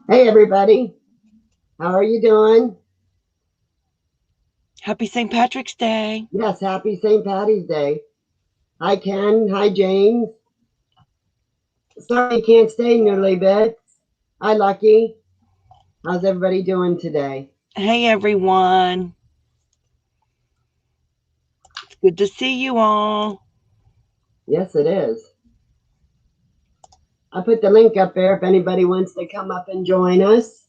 Hey, everybody. How are you doing? Happy St. Patrick's Day. Yes, happy St. Patty's Day. Hi, Ken. Hi, James. Sorry you can't stay, Noodly Bits. Hi, Lucky. How's everybody doing today? Hey, everyone. It's good to see you all. Yes, it is. I put the link up there if anybody wants to come up and join us.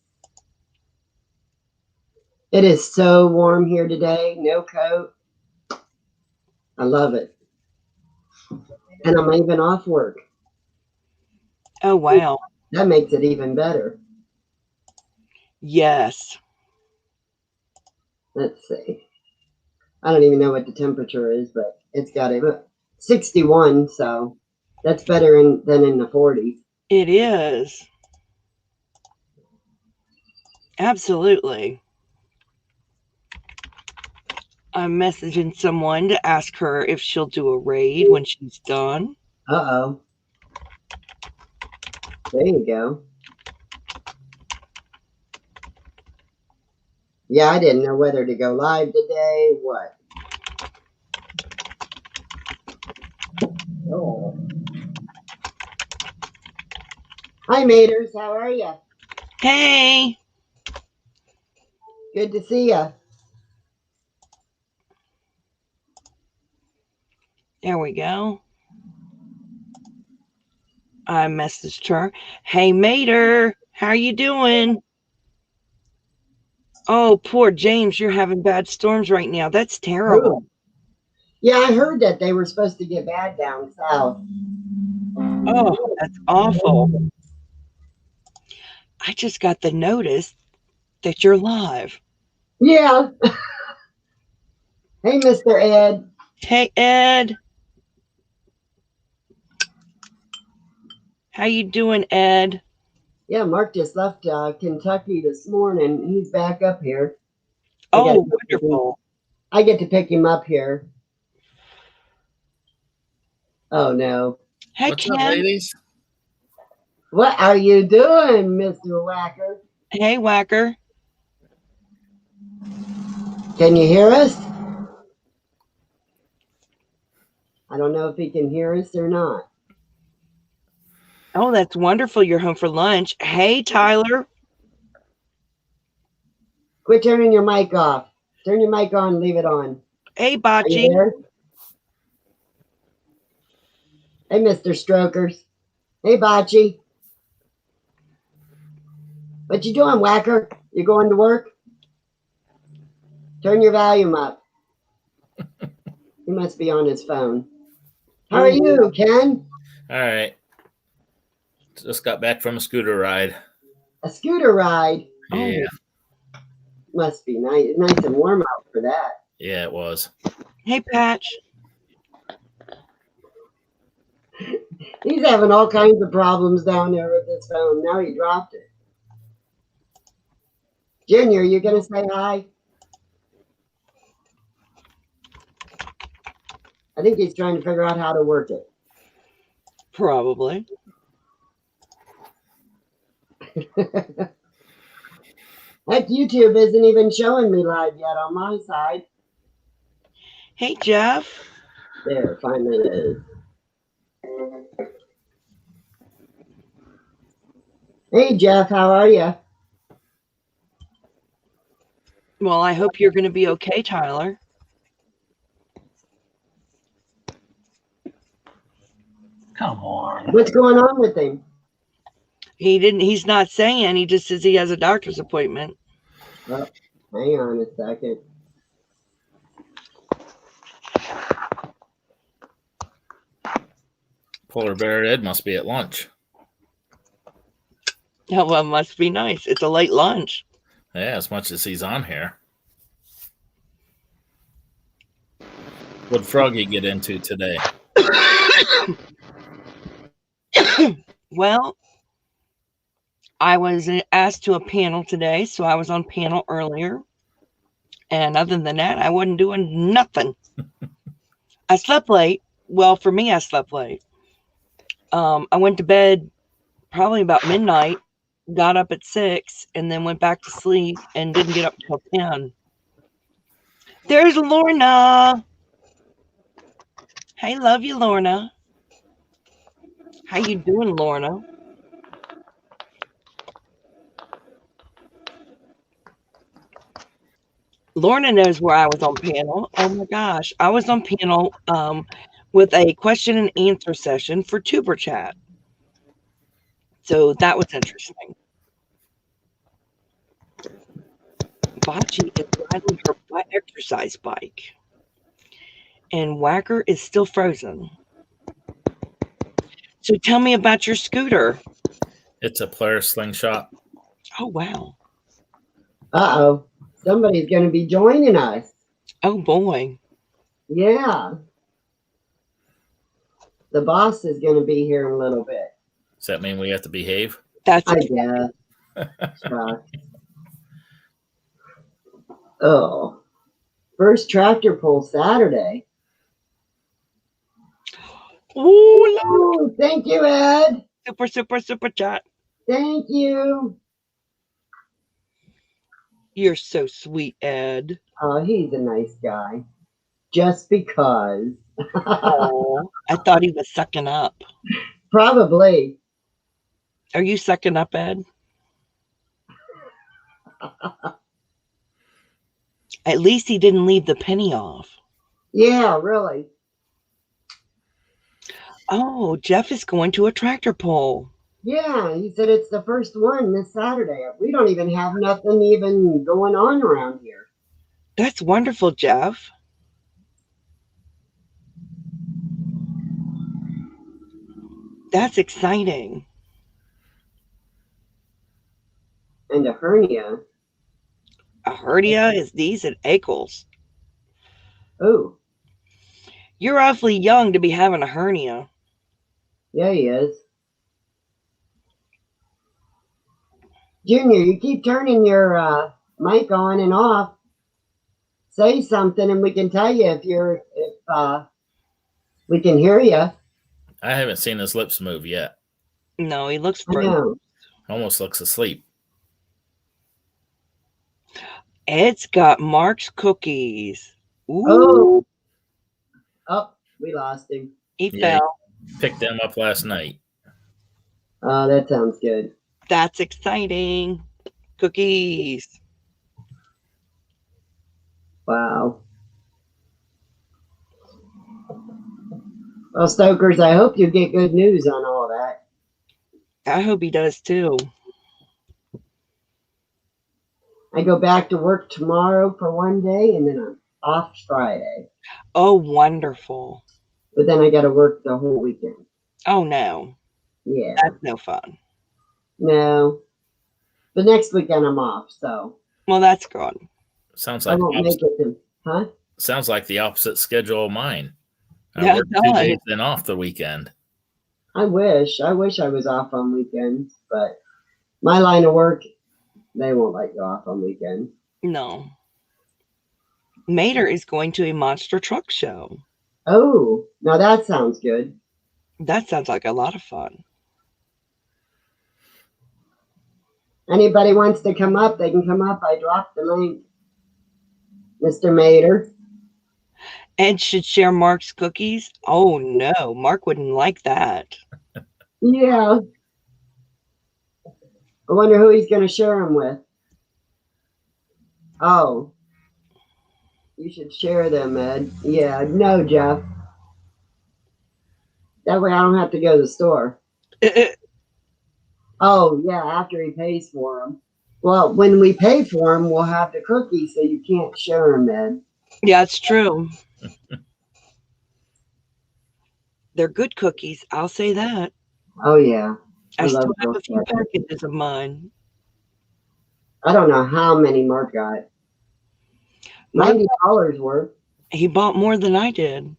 It is so warm here today. No coat. I love it. And I'm even off work. Oh, wow. That makes it even better. Yes. Let's see. I don't even know what the temperature is, but it's got a 61, so that's better than in the 40s. It is. Absolutely. I'm messaging someone to ask her if she'll do a raid when she's done. Uh-oh. There you go. Yeah, I didn't know whether to go live today. What? Oh. Hi, Maters. How are you? Hey. Good to see you. There we go. I messaged her. Hey, Mater. How you doing? Oh, poor James. You're having bad storms right now. That's terrible. Oh. Yeah, I heard that they were supposed to get bad down south. Oh, that's awful. I just got the notice that you're live. Yeah. Hey, Mr. Ed. Hey, Ed. How you doing, Ed? Yeah, Mark just left Kentucky this morning. He's back up here. I got. Oh, wonderful. I get to pick him up here. Oh no! Hey, What's up, Ken. ladies? What are you doing, Mr. Whacker? Hey, Whacker. Can you hear us? I don't know if he can hear us or not. Oh, that's wonderful. You're home for lunch. Hey, Tyler. Quit turning your mic off. Turn your mic on, leave it on. Hey, Are you Bocce. there? Hey, Mr. Strokers. Hey, Bocce. What you doing, Whacker? You going to work? Turn your volume up. He must be on his phone. How are you, Ken? All right. Just got back from a scooter ride. A scooter ride. Yeah. Oh. Must be nice and warm out for that. Yeah, it was. Hey, Patch. He's having all kinds of problems down there with his phone. Now he dropped it. Junior, you gonna say hi? I think he's trying to figure out how to work it. Probably. Heck, YouTube isn't even showing me live yet on my side. Hey, Jeff. There, finally it is. Hey, Jeff, how are you? Well, I hope you're going to be okay, Tyler. Come on. What's going on with him? He's not saying. He just says he has a doctor's appointment. Oh, hang on a second. Polar Bear Ed must be at lunch. Oh, well, must be nice. It's a late lunch. Yeah, as much as he's on here. What frog you get into today? Well, I was asked to a panel today, so I was on panel earlier. And other than that, I wasn't doing nothing. I slept late. Well, for me, I slept late. I went to bed probably about midnight, got up at 6 and then went back to sleep and didn't get up until 10. There's Lorna. Hey, love you, Lorna. How you doing, Lorna? Lorna knows where I was on panel. Oh my gosh. I was on panel with a question and answer session for Tuber Chat. So that was interesting. Bocce is riding her exercise bike. And Whacker is still frozen. So tell me about your scooter. It's a Polaris Slingshot. Oh, wow. Uh-oh. Somebody's going to be joining us. Oh, boy. Yeah. The boss is going to be here in a little bit. Does that mean we have to behave? That's I guess. Oh. First tractor pull Saturday. Ooh, Oh, thank you, Ed. super chat. Thank you. You're so sweet, Ed. Oh, he's a nice guy. Just because. Oh, I thought he was sucking up. Probably. Are you sucking up, Ed? At least he didn't leave the penny off. Yeah, really. Oh, Jeff is going to a tractor pull. Yeah, he said it's the first one this Saturday. We don't even have nothing even going on around here. That's wonderful, Jeff. That's exciting. And a hernia. A hernia is these at ankles. Oh, You're awfully young to be having a hernia. yeah, he is. Junior, you keep turning your mic on and off. Say something and we can tell you if we can hear you. I haven't seen his lips move yet. No, he looks I frozen. know. Almost looks asleep. Ed's got Mark's cookies. Ooh, Oh. Oh, we lost him. he Yeah. fell. Picked them up last night. Oh, that sounds good. That's exciting. Cookies. Wow. Well, Stokers, I hope you get good news on all that. I hope he does too. I go back to work tomorrow for one day and then I'm off Friday. Oh, wonderful. But then I got to work the whole weekend. Oh, no. Yeah. That's no fun. No. But next weekend I'm off, so Well, that's good. Sounds I like won't make it to, huh? sounds like the opposite schedule of mine. I Yeah, work it 2 does. days, then off the weekend. I wish I was off on weekends, but my line of work, they won't let you off on weekends. No. Mater is going to a monster truck show. Oh, now that sounds good. That sounds like a lot of fun. Anybody wants to come up, they can come up. I dropped the link. Mr. Mater. Ed should share Mark's cookies. Oh, no. Mark wouldn't like that. Yeah. I wonder who he's going to share them with. Oh. You should share them, Ed. Yeah, no, Jeff. That way I don't have to go to the store. Oh, yeah, after he pays for them. Well, when we pay for them, we'll have the cookies, so you can't share them, Ed. Yeah, it's true. They're good cookies. I'll say that. Oh, yeah. I still love have a those few cookies. packages of mine. I don't know how many Mark got. $90 worth. He bought more than I did.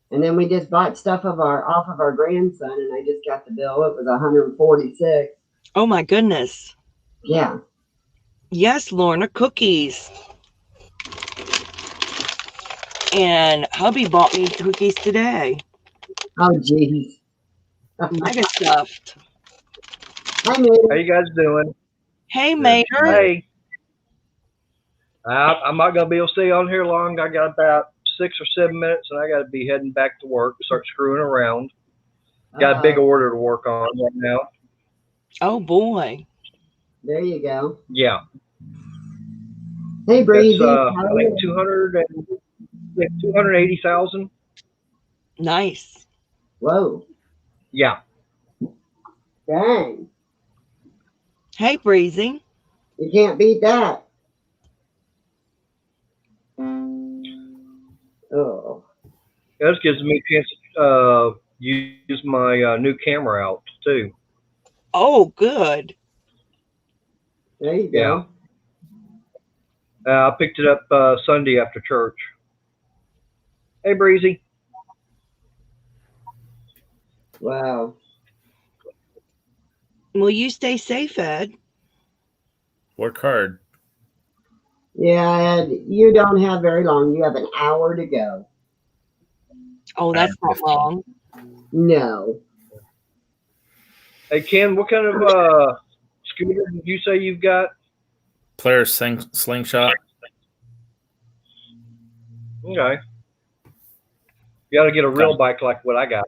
And then we just bought stuff off of our grandson, and I just got the bill. It was $146. Oh, my goodness. Yeah. Yes, Lorna, cookies. And hubby bought me cookies today. Oh, geez. Mega stuffed. Hi, Mater. How you guys doing? Hey, Mater. Hey. I'm not gonna be able to stay on here long. I got about 6 or 7 minutes, and I got to be heading back to work. Start screwing around. Got a big order to work on right now. Oh boy. There you go. Yeah. Hey, Breezy. That's I think 280,000. Nice. Whoa. Yeah. Dang. Hey, Breezy. You can't beat that. Oh. That gives me a chance to use my new camera out too. Oh, good. There you go. I picked it up Sunday after church. Hey, Breezy. Wow. Well, you stay safe, Ed. Work hard. Yeah, Ed, you don't have very long. You have an hour to go. Oh, that's not 15. long. No. Hey, Ken, what kind of scooter did you say you've got? Polaris slingshot. Okay. You got to get a real bike like what I got.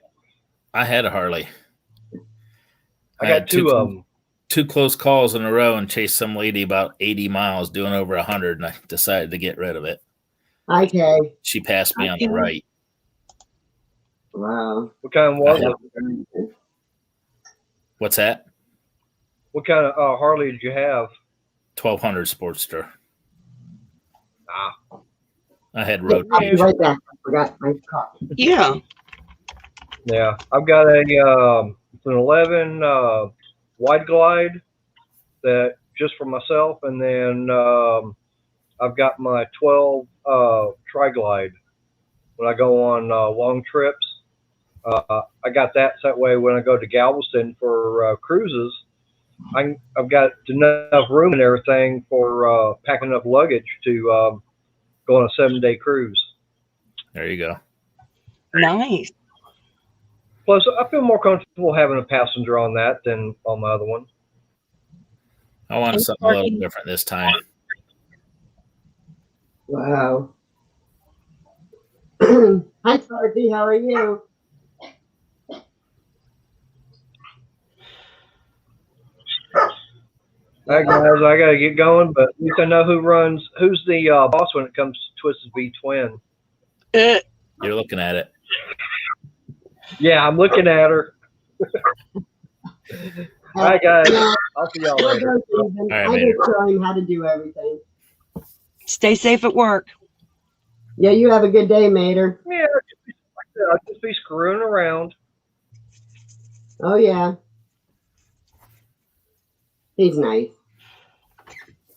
I had a Harley. I got two of them. 2 close calls in a row and chased some lady about 80 miles doing over 100, and I decided to get rid of it. Hi, Kay. She passed me on the right. Wow. What kind was it? What's that? What kind of Harley did you have? 1200 Sportster. Ah. I had I'll road be rage. right back. I forgot my coffee. Yeah. Yeah. I've got an 11 wide glide that just for myself, and then I've got my 12 tri glide when I go on long trips. I got that so that way when I go to Galveston for cruises, I've got enough room and everything for packing enough luggage to go on a 7-day cruise. There you go. Nice. Plus, I feel more comfortable having a passenger on that than on my other one. I wanted something a little different this time. Wow. Hi, Sparky. How are you? All right, guys, I got to get going, but at least I know who's the boss when it comes to Twisted V Twin. You're looking at it. Yeah, I'm looking at her. All right, guys. I'll see y'all later. right, I later. just show him how to do everything. Stay safe at work. Yeah, you have a good day, Mater. Yeah, I'll just be screwing around. Oh, yeah. He's nice.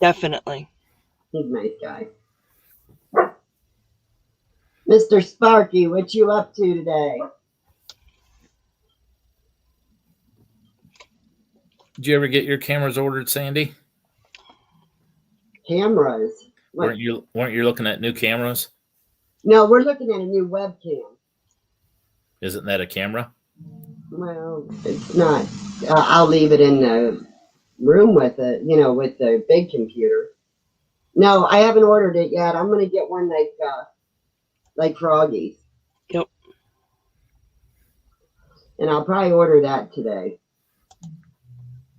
Definitely. He's a nice guy. Mr. Sparky, what you up to today? Did you ever get your cameras ordered, Sandy? Cameras. What? Weren't you looking at new cameras? No, we're looking at a new webcam. Isn't that a camera? Well, it's not. I'll leave it in the room with it, with the big computer. No, I haven't ordered it yet. I'm gonna get one like Froggy's. Yep. And I'll probably order that today.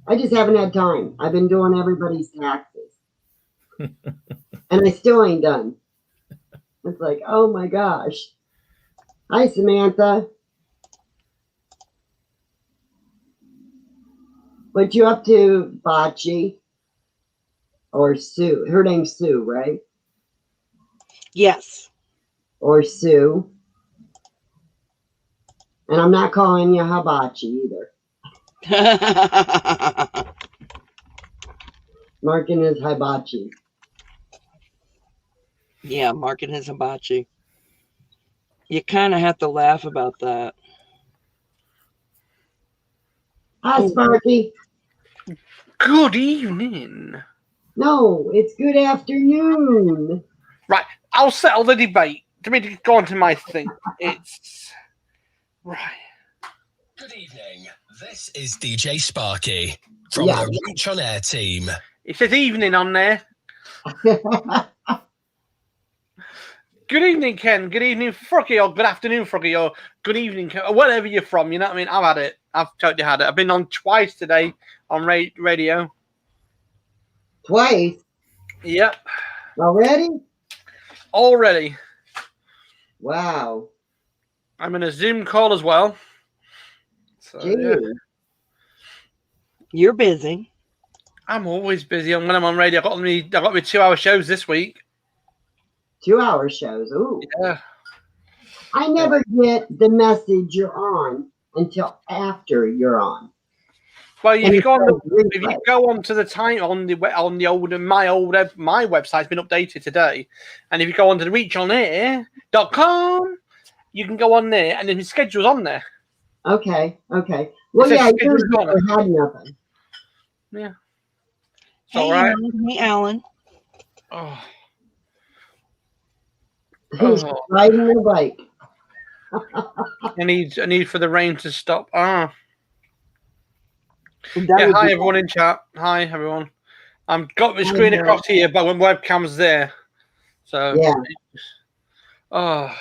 I just haven't had time. I've been doing everybody's taxes. And I still ain't done. It's like, oh my gosh. Hi, Samantha. What you up to, Bocce? Or Sue? Her name's Sue, right? Yes. Or Sue. And I'm not calling you Hibachi either. Marking is Hibachi. Yeah, marking his hibachi. You kind of have to laugh about that. Hi, Sparky. Good evening. No, it's good afternoon. Right, I'll settle the debate. Let me go on to my thing. It's right. Good evening. This is DJ Sparky. from Yeah. the Reach on Air team. It says evening on there. Good evening, Ken. Good evening, Froggy, or good afternoon, Froggy, or good evening, Ken, or wherever you're from. You know what I mean? I've had it. I've totally had it. I've been on twice today on radio. Twice Yep, already? already. Wow. I'm in a Zoom call as well. So, Gee. yeah. You're busy. I'm always busy. When I'm on radio, I got me 2-hour shows this week. 2-hour shows. Ooh. Yeah. I never get the message you're on until after you're on. Well, if And you it go on says if replay. you go onto the time on the old my website's been updated today, and if you go onto the reachonair.com, you can go on there, and then the schedule's on there. Okay. Well, says yeah, I schedule's usually on it. never had nothing. Yeah. It's Hey, all right. Alan. Hey, Alan. Oh. Who's Oh. riding the bike? I need for the rain to stop. That Yeah, would hi be- everyone in chat. Hi everyone. I'm got my Hi, screen Bill. across here, but when webcam's there. So Yeah. Oh,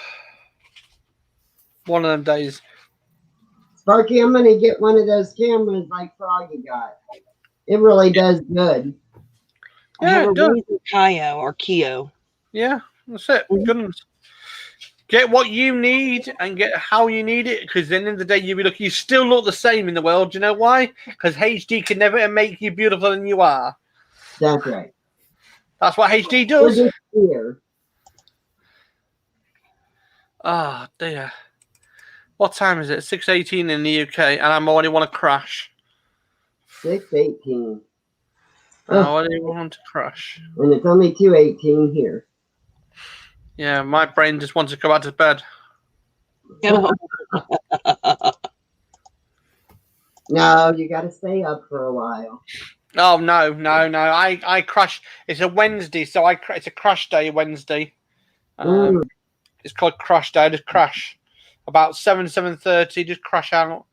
one of them days. Sparky, I'm going to get one of those cameras like Froggy got. It really does good. I have Yeah, a it does. Razer Kio or Kio. Yeah, that's it. Mhm. Goodness. Get what you need and get how you need it, because at the end of the day, you still look the same in the world. Do you know why? Because HD can never make you beautiful than you are. That's right. That's what HD We're does. just here. Oh dear. What time is it? 6:18 in the UK, and I already want to crash. 6:18. I already want to crash. And it's only 2:18 here. Yeah, my brain just wants to go back to bed. No, you got to stay up for a while. Oh no. I crash. It's a Wednesday, so it's a crash day Wednesday. It's called crash day. I just crash about 7:30. Just crash out.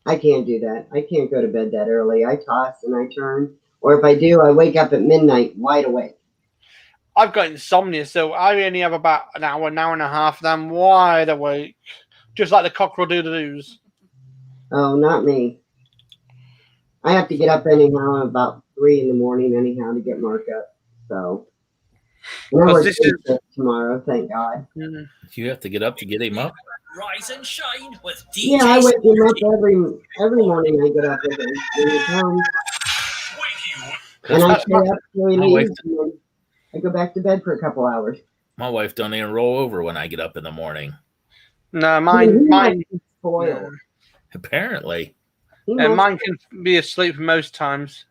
I can't do that. I can't go to bed that early. I toss and I turn. Or if I do, I wake up at midnight wide awake. I've got insomnia, so I only have about an hour and a half, and I'm wide awake, just like the cockroach-doodle-doos. Oh, not me. I have to get up anyhow about 3 in the morning anyhow to get Mark up. So, and I Because work this day is- shift tomorrow, thank God. You have to get up to get him up. Rise and shine with Yeah, I wake him up every morning. I get up with him when he's home, and I That's stay up till he my wife- leaves. And then I go back to bed for a couple hours. My wife don't even roll over when I get up in the morning. No, He mine. must be spoiled. Apparently. He And must- mine can be asleep most times.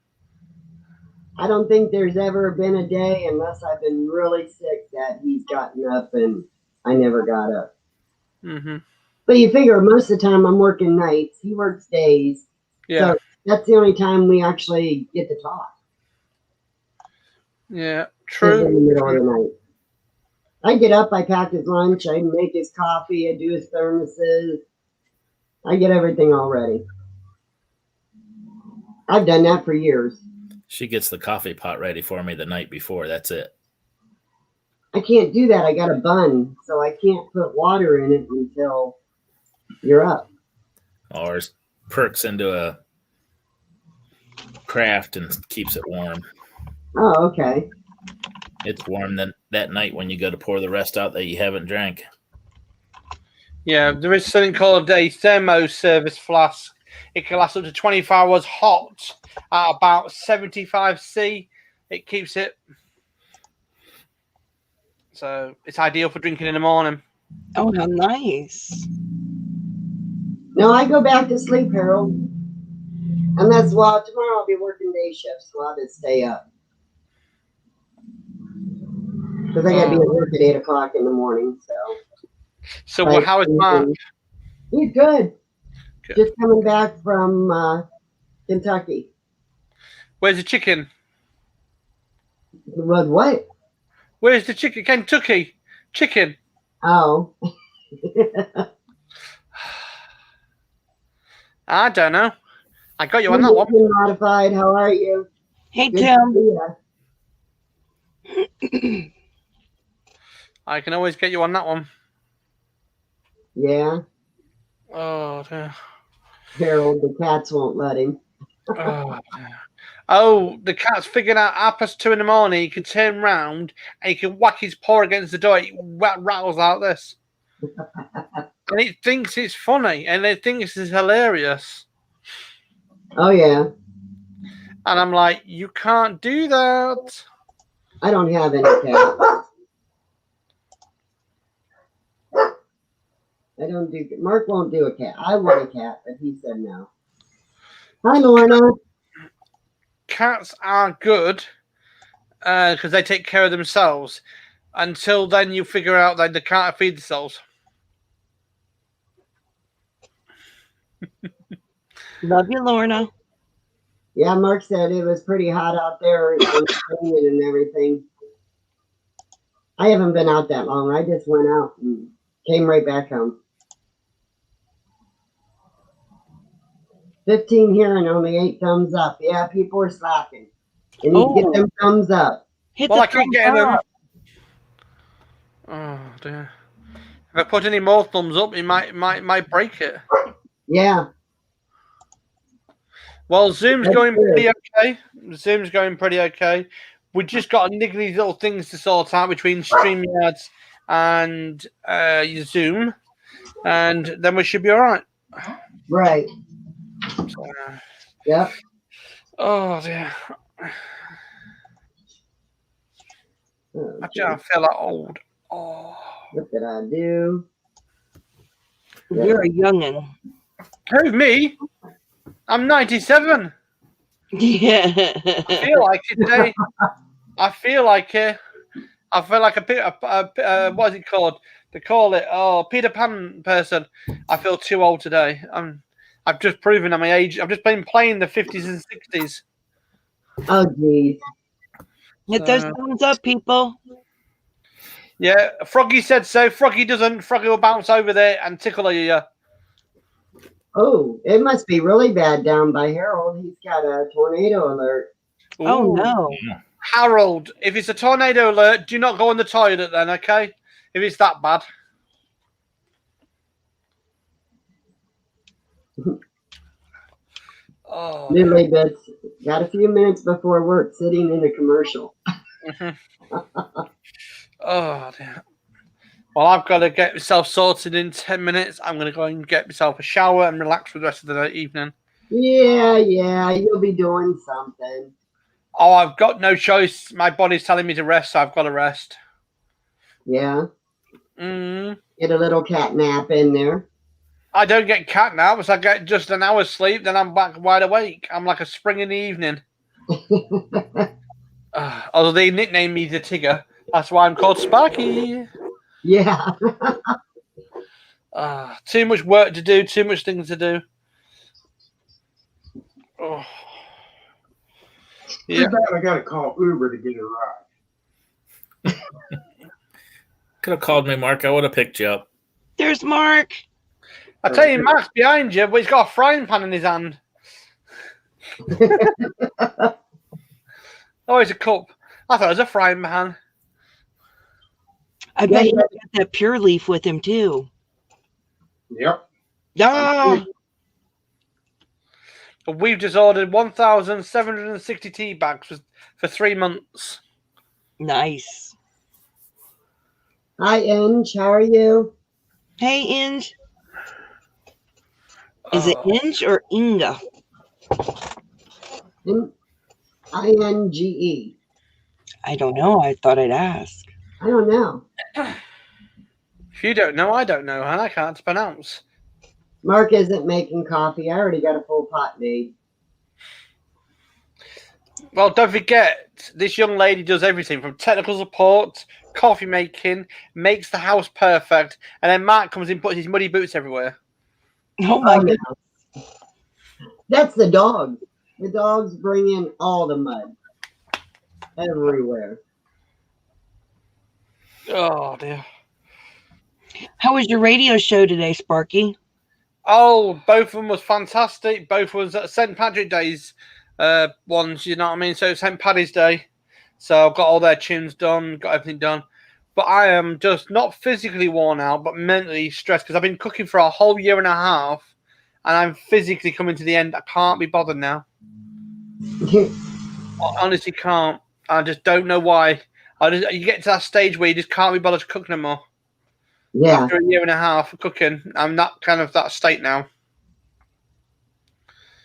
I don't think there's ever been a day, unless I've been really sick, that he's gotten up and I never got up. Hmm. But you figure most of the time I'm working nights. He works days. Yeah, So that's the only time we actually get to talk. yeah, Is in true. the middle of the night. I get up, I pack his lunch, I make his coffee, I do his thermoses. I get everything all ready. I've done that for years. She gets the coffee pot ready for me the night before. That's it. I can't do that. I got a bun, so I can't put water in it until you're up. Or perks into a craft and keeps it warm. Oh, okay. It's warm that night when you go to pour the rest out that you haven't drank. Yeah, there is something called a thermo service flask. It can last up to 24 hours hot at about 75 C. It keeps it. So it's ideal for drinking in the morning. Oh, how nice. No, I go back to sleep, Harold. And that's why tomorrow I'll be working day shifts, so I'll just stay up. Because I got to be at work at 8 o'clock in the morning, so. So Right. how is Mark? He's good. Good. Just coming back from Kentucky. Where's the chicken? With what? Where's the chicken? Kentucky chicken. Oh. I don't know. I got you on that one. Modified, how are you? Hey, Good to Tim. see ya. I can always get you on that one. Yeah, Oh, dear. Harold, the cats won't let him. Oh, dear. Oh, the cat's figured out 2:30 in the morning. He can turn round and he can whack his paw against the door. It rattles like this. And it thinks it's funny and it thinks it's hilarious. Oh, yeah. And I'm like, you can't do that. I don't have any cats. I don't do. Mark won't do a cat. I want a cat, but he said no. Hi, Lorna. Cats are good because they take care of themselves. Until then, you figure out that they can't feed themselves. Love you, Lorna. Yeah, Mark said it was pretty hot out there. It was raining and everything. I haven't been out that long. I just went out and came right back home. 15 here and only 8 thumbs up. Yeah, people are slacking. You need to get them thumbs up. Hit Well, the I keep thumbs getting them. up. Oh dear! If I put any more thumbs up, it might break it. Yeah. Well, Zoom's That's going good. pretty okay. Zoom's going pretty okay. We just got niggly little things to sort out between StreamYards and Zoom, and then we should be all right. Right. Yep. Oh dear! Oh, I feel like old. Oh, what did I do? You're a youngin'. who me? I'm 97. Yeah. I feel like it today. I feel like it. I feel like what is it called? They call it Peter Pan person. I feel too old today. I've just proven at my age. I've just been playing the 50s and 60s. Oh, geez. Hit those thumbs up, people. Yeah, Froggy said so. Froggy doesn't. Froggy will bounce over there and tickle you. Oh, it must be really bad down by Harold. He's got a tornado alert. Oh, Ooh. no. Harold, if it's a tornado alert, do not go in the toilet then, okay? If it's that bad. Oh, Lily Bits got a few minutes before work sitting in a commercial. oh dear. Well, I've got to get myself sorted in 10 minutes. I'm going to go and get myself a shower and relax for the rest of the evening. Yeah, you'll be doing something. Oh, I've got no choice. My body's telling me to rest, so I've got to rest. Yeah. Mm. Get a little cat nap in there. I don't get cat naps. I get just an hour's sleep, then I'm back wide awake. I'm like a spring in the evening. Although they nicknamed me the Tigger. That's why I'm called Sparky. Yeah. Too much work to do, too much things to do. Oh. Yeah. Too bad I got to call Uber to get a ride. Could have called me, Mark. I would have picked you up. There's Mark. I tell you, Mark's behind you, but he's got a frying pan in his hand. Oh, it's a cup. I thought it was a frying pan. I bet he got that Pure Leaf with him, too. Yep. Ah! We've just ordered 1,760 tea bags for 3 months. Nice. Hi, Inge. How are you? Hey, Inge. Is it Inge or Inga? INGE. I don't know. I thought I'd ask. I don't know. If you don't know, I don't know, and I can't pronounce. Mark isn't making coffee. I already got a full pot made. Well, don't forget, this young lady does everything from technical support, coffee making, makes the house perfect, and then Mark comes in, puts his muddy boots everywhere. Oh, my God. That's the dog. The dogs bring in all the mud. Everywhere. Oh, dear. How was your radio show today, Sparky? Oh, both of them was fantastic. Both was at St. Patrick Day's ones, you know what I mean? So it's St. Paddy's Day. So I've got all their tunes done, got everything done. But I am just not physically worn out, but mentally stressed because I've been cooking for a whole year and a half and I'm physically coming to the end. I can't be bothered now. I honestly can't. I just don't know why. You get to that stage where you just can't be bothered to cook no more. Yeah. After a year and a half of cooking, I'm not kind of that state now.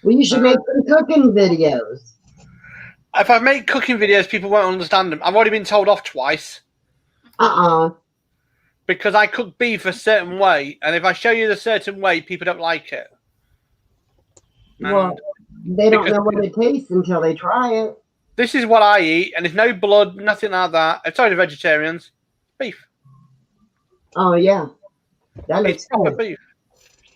Well, you should make some cooking videos. If I make cooking videos, people won't understand them. I've already been told off twice because I cook beef a certain way, and if I show you the certain way, people don't like it. Well, they don't know what it tastes until they try it. This is what I eat, and there's no blood, nothing like that. I'm sorry to vegetarians. Beef. Oh, yeah. That looks It's proper good. beef.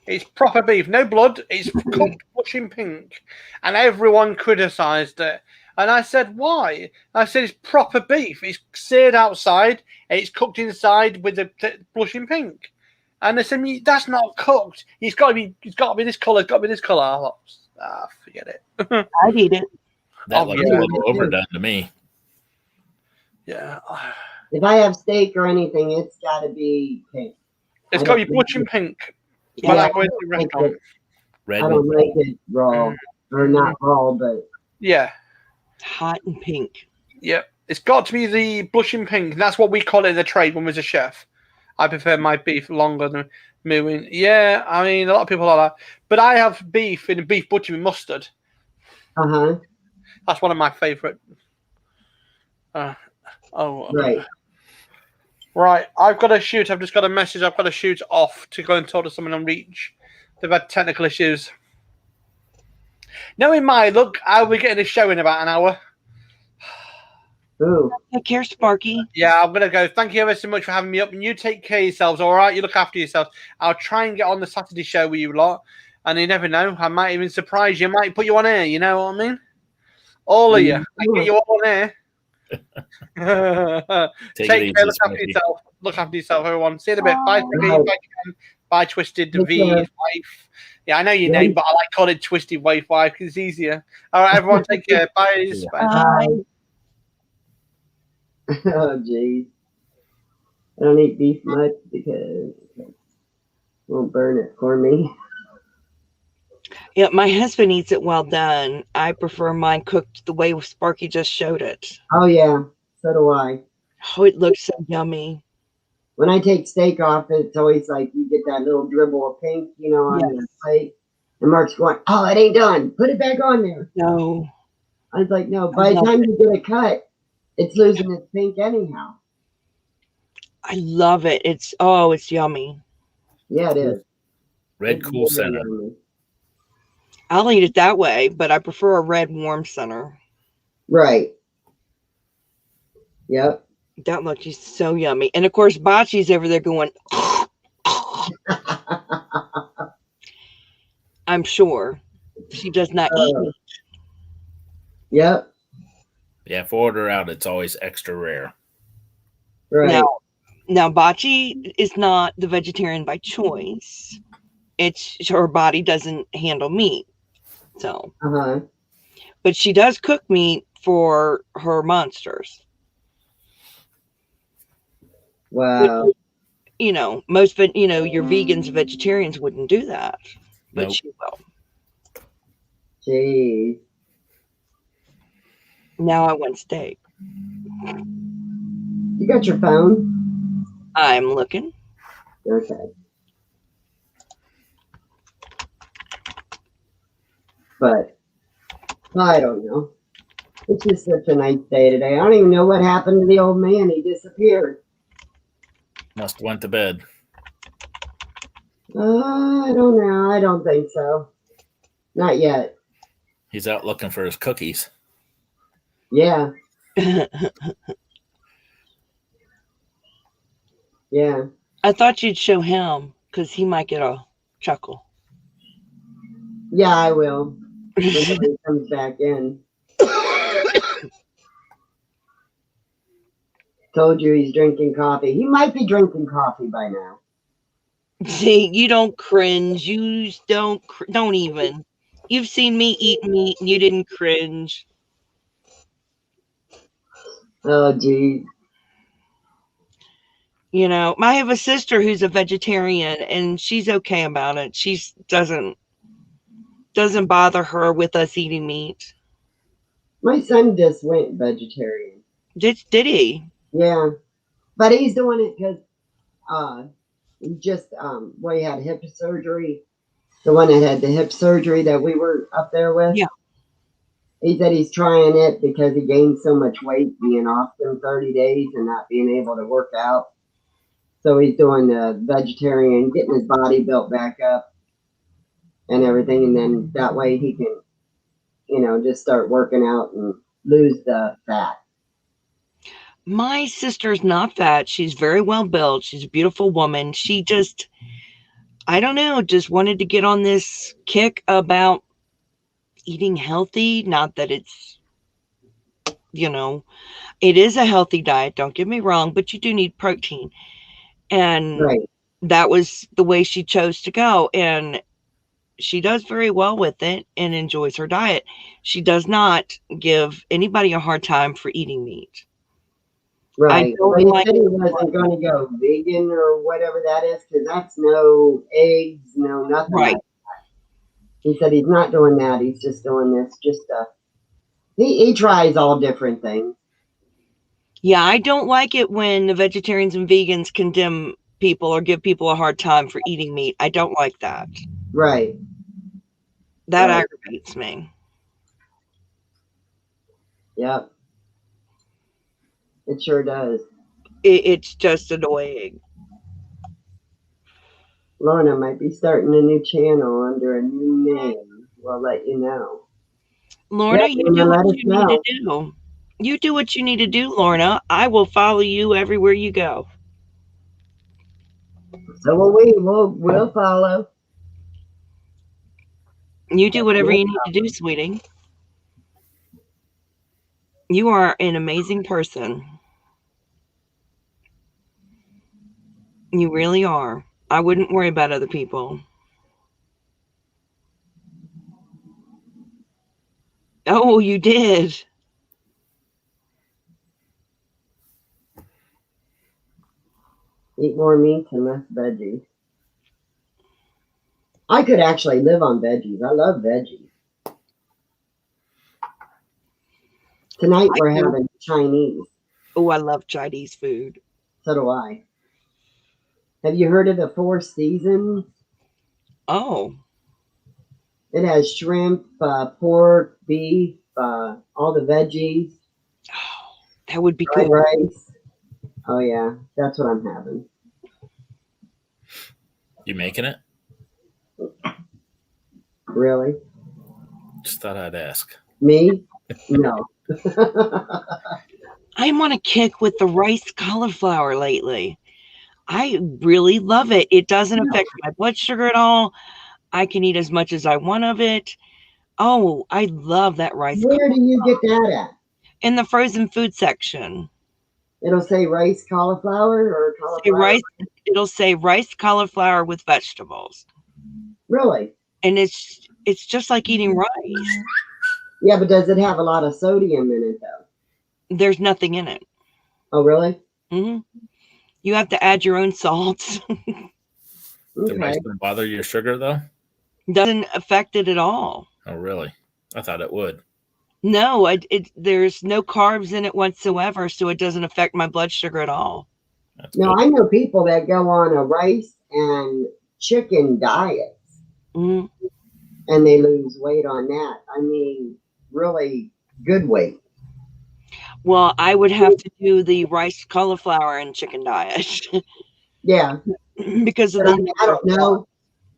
It's proper beef. No blood. It's cooked blushing pink. And everyone criticised it. And I said, why? I said, it's proper beef. It's seared outside, and it's cooked inside with the blushing pink. And they said, that's not cooked. It's got to be this colour. It's got to be this colour. I thought, forget it. I'd eat it. That looks a little overdone to me. Yeah. If I have steak or anything, it's got to be pink. It's got to be blushing pink. Yeah, When I go into the restaurant. Red I don't like it raw. Or not raw, but... Yeah. Hot and pink. Yep. It's got to be the blushing pink. And that's what we call it in the trade when we was a chef. I prefer my beef longer than moving. Yeah, I mean, a lot of people like that. But I have beef in a beef butcher with mustard. Uh-huh. That's one of my favourite. Right. Right, I've got to shoot. I've just got a message. I've got to shoot off to go and talk to someone on Reach. They've had technical issues. Knowing my look, I'll be getting a show in about an hour. Ooh. Take care, Sparky. Yeah, I'm going to go. Thank you ever so much for having me up. And you take care of yourselves, all right? You look after yourselves. I'll try and get on the Saturday show with you lot. And you never know. I might even surprise you. I might put you on air. You know what I mean? All of you. I can get you all on air. Take care. Look after yourself. Look after yourself, everyone. See you in a bit. Bye, Stevie. Bye, Ken. Bye, Twisted V's wife. Yeah, I know your name, but I like calling it Twisted Wife because it's easier. All right, everyone, take care. Bye. Bye. Oh, jeez. I don't eat beef much because it won't burn it for me. Yeah, my husband eats it well done. I prefer mine cooked the way Sparky just showed it. Oh, yeah. So do I. Oh, it looks so yummy. When I take steak off, it's always like you get that little dribble of pink, on the plate. And Mark's going, oh, it ain't done. Put it back on there. No. I was like, no, by the time you get a cut, it's losing its pink anyhow. I love it. It's yummy. Yeah, it is. Red cool center. I'll eat it that way, but I prefer a red warm center. Right. Yep. That looks just so yummy. And of course, Bocce's over there going, I'm sure she does not eat meat. Yep. Yeah, for order out, it's always extra rare. Right. Now Bocce is not the vegetarian by choice. It's her body doesn't handle meat. So, but she does cook meat for her monsters. Wow. Which, most of your vegans and vegetarians wouldn't do that, but she will. Jeez. Now I want steak. You got your phone? I'm looking. Okay. But I don't know. It's just such a nice day today. I don't even know what happened to the old man. He disappeared. Must have went to bed. I don't know. I don't think so. Not yet. He's out looking for his cookies. Yeah. Yeah. I thought you'd show him because he might get a chuckle. Yeah, I will. When he comes back in. Told you he's drinking coffee. He might be drinking coffee by now. See, you don't cringe. You don't even. You've seen me eat meat and you didn't cringe. Oh, geez. You know, I have a sister who's a vegetarian and she's okay about it. She doesn't bother her with us eating meat. My son just went vegetarian. Did he? Yeah. But he's doing it because he just well, he had hip surgery. The one that had the hip surgery that we were up there with. Yeah. He said he's trying it because he gained so much weight being off them 30 days and not being able to work out. So he's doing the vegetarian, getting his body built back up and everything. And then that way he can, just start working out and lose the fat. My sister's not fat. She's very well built. She's a beautiful woman. She just, I don't know, just wanted to get on this kick about eating healthy. Not that it's, it is a healthy diet. Don't get me wrong, but you do need protein. And Right. that was the way she chose to go. And she does very well with it and enjoys her diet. She does not give anybody a hard time for eating meat. Right. don't But he like said he wasn't going to go vegan or whatever that is because that's no eggs, no nothing. Right. Like that. He said he's not doing that. He's just doing this. He tries all different things. Yeah, I don't like it when the vegetarians and vegans condemn people or give people a hard time for eating meat. I don't like that. Right. That Right. aggravates me. Yep. It sure does. It's just annoying. Lorna might be starting a new channel under a new name. We'll let you know. Lorna, Yep, you Lorna, do let what us you need know. to do. You do what you need to do, Lorna. I will follow you everywhere you go. So will we. We'll follow. You do whatever you need to do, sweetie. You are an amazing person. You really are. I wouldn't worry about other people. Oh, you did. Eat more meat and less veggies. I could actually live on veggies. I love veggies. Tonight we're having Chinese. Oh, I love Chinese food. So do I. Have you heard of the Four Seasons? Oh, It has shrimp, pork, beef, all the veggies, that would be fried good. rice. Oh yeah, that's what I'm having. You making it? Really? Just thought I'd ask. Me? No. I'm on a kick with the rice cauliflower lately. I really love it. It doesn't affect my blood sugar at all. I can eat as much as I want of it. Oh, I love that rice Where do you get that at? in the frozen food section. It'll say rice cauliflower or Say cauliflower. rice. It'll say rice cauliflower with vegetables, Really? and it's just like eating rice. Yeah, but does it have a lot of sodium in it though? There's nothing in it. Oh really? Hmm. You have to add your own salts. The rice Okay. don't bother your sugar though? Doesn't affect it at all. Oh, really? I thought it would. No, there's no carbs in it whatsoever, so it doesn't affect my blood sugar at all. That's Now good. I know people that go on a rice and chicken diet Mhm. and they lose weight on that. I mean, really good weight. Well, I would have to do the rice, cauliflower, and chicken diet Yeah. because of But I the mean, I don't know,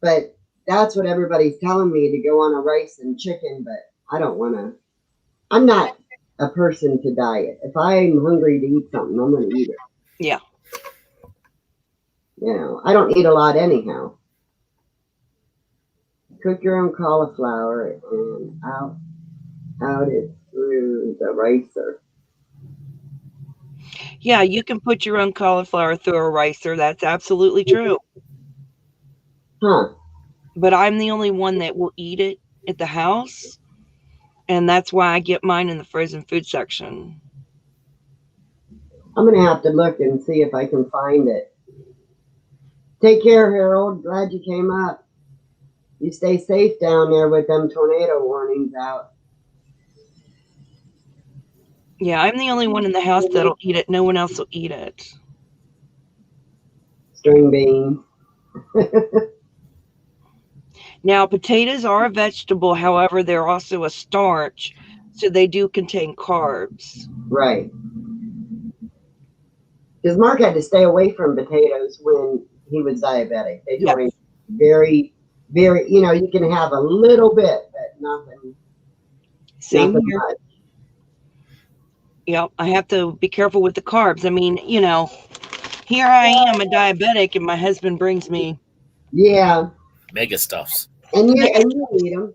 but that's what everybody's telling me to go on a rice and chicken, but I don't want to. I'm not a person to diet. If I'm hungry to eat something, I'm going to eat it. Yeah. I don't eat a lot anyhow. Cook your own cauliflower and out it through the ricer. Yeah, you can put your own cauliflower through a ricer. That's absolutely true. Huh. but I'm the only one that will eat it at the house. And that's why I get mine in the frozen food section. I'm going to have to look and see if I can find it. Take care, Harold. Glad you came up. You stay safe down there with them tornado warnings out. Yeah, I'm the only one in the house that'll eat it. No one else will eat it. String beans. Now, potatoes are a vegetable. However, they're also a starch. So they do contain carbs. Right. Because Mark had to stay away from potatoes when he was diabetic. They told him very, very, you can have a little bit, but nothing. Same nothing here. much. Yep, I have to be careful with the carbs. I mean, here I am, a diabetic, and my husband brings me. Yeah. Mega stuffs. And you eat them.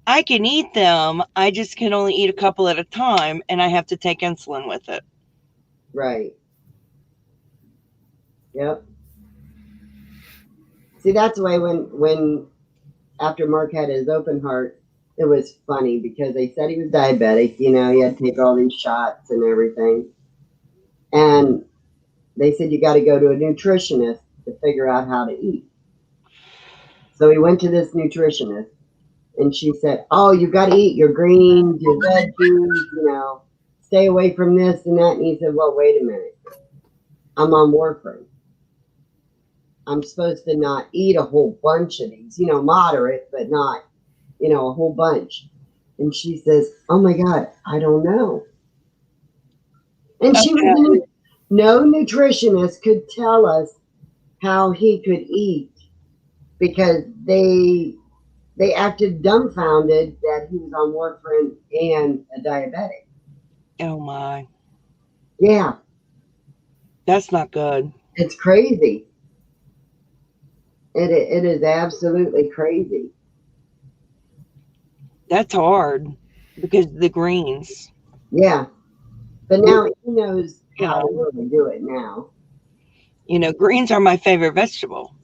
I can eat them. I just can only eat a couple at a time, and I have to take insulin with it. Right. Yep. See, that's the way when after Mark had his open heart, it was funny because they said he was diabetic. He had to take all these shots and everything. And they said, you got to go to a nutritionist to figure out how to eat. So he went to this nutritionist, and she said, oh, you got to eat your greens, your veggies, stay away from this and that. And he said, well, wait a minute. I'm on warfarin. I'm supposed to not eat a whole bunch of these, moderate, but not, a whole bunch. And she says, oh my God, I don't know. And she was no nutritionist could tell us how he could eat because they acted dumbfounded that he was on warfarin and a diabetic. Oh my. Yeah. That's not good. It's crazy. It is absolutely crazy. That's hard because of the greens. Yeah. But now he knows how to really do it now. Greens are my favorite vegetable.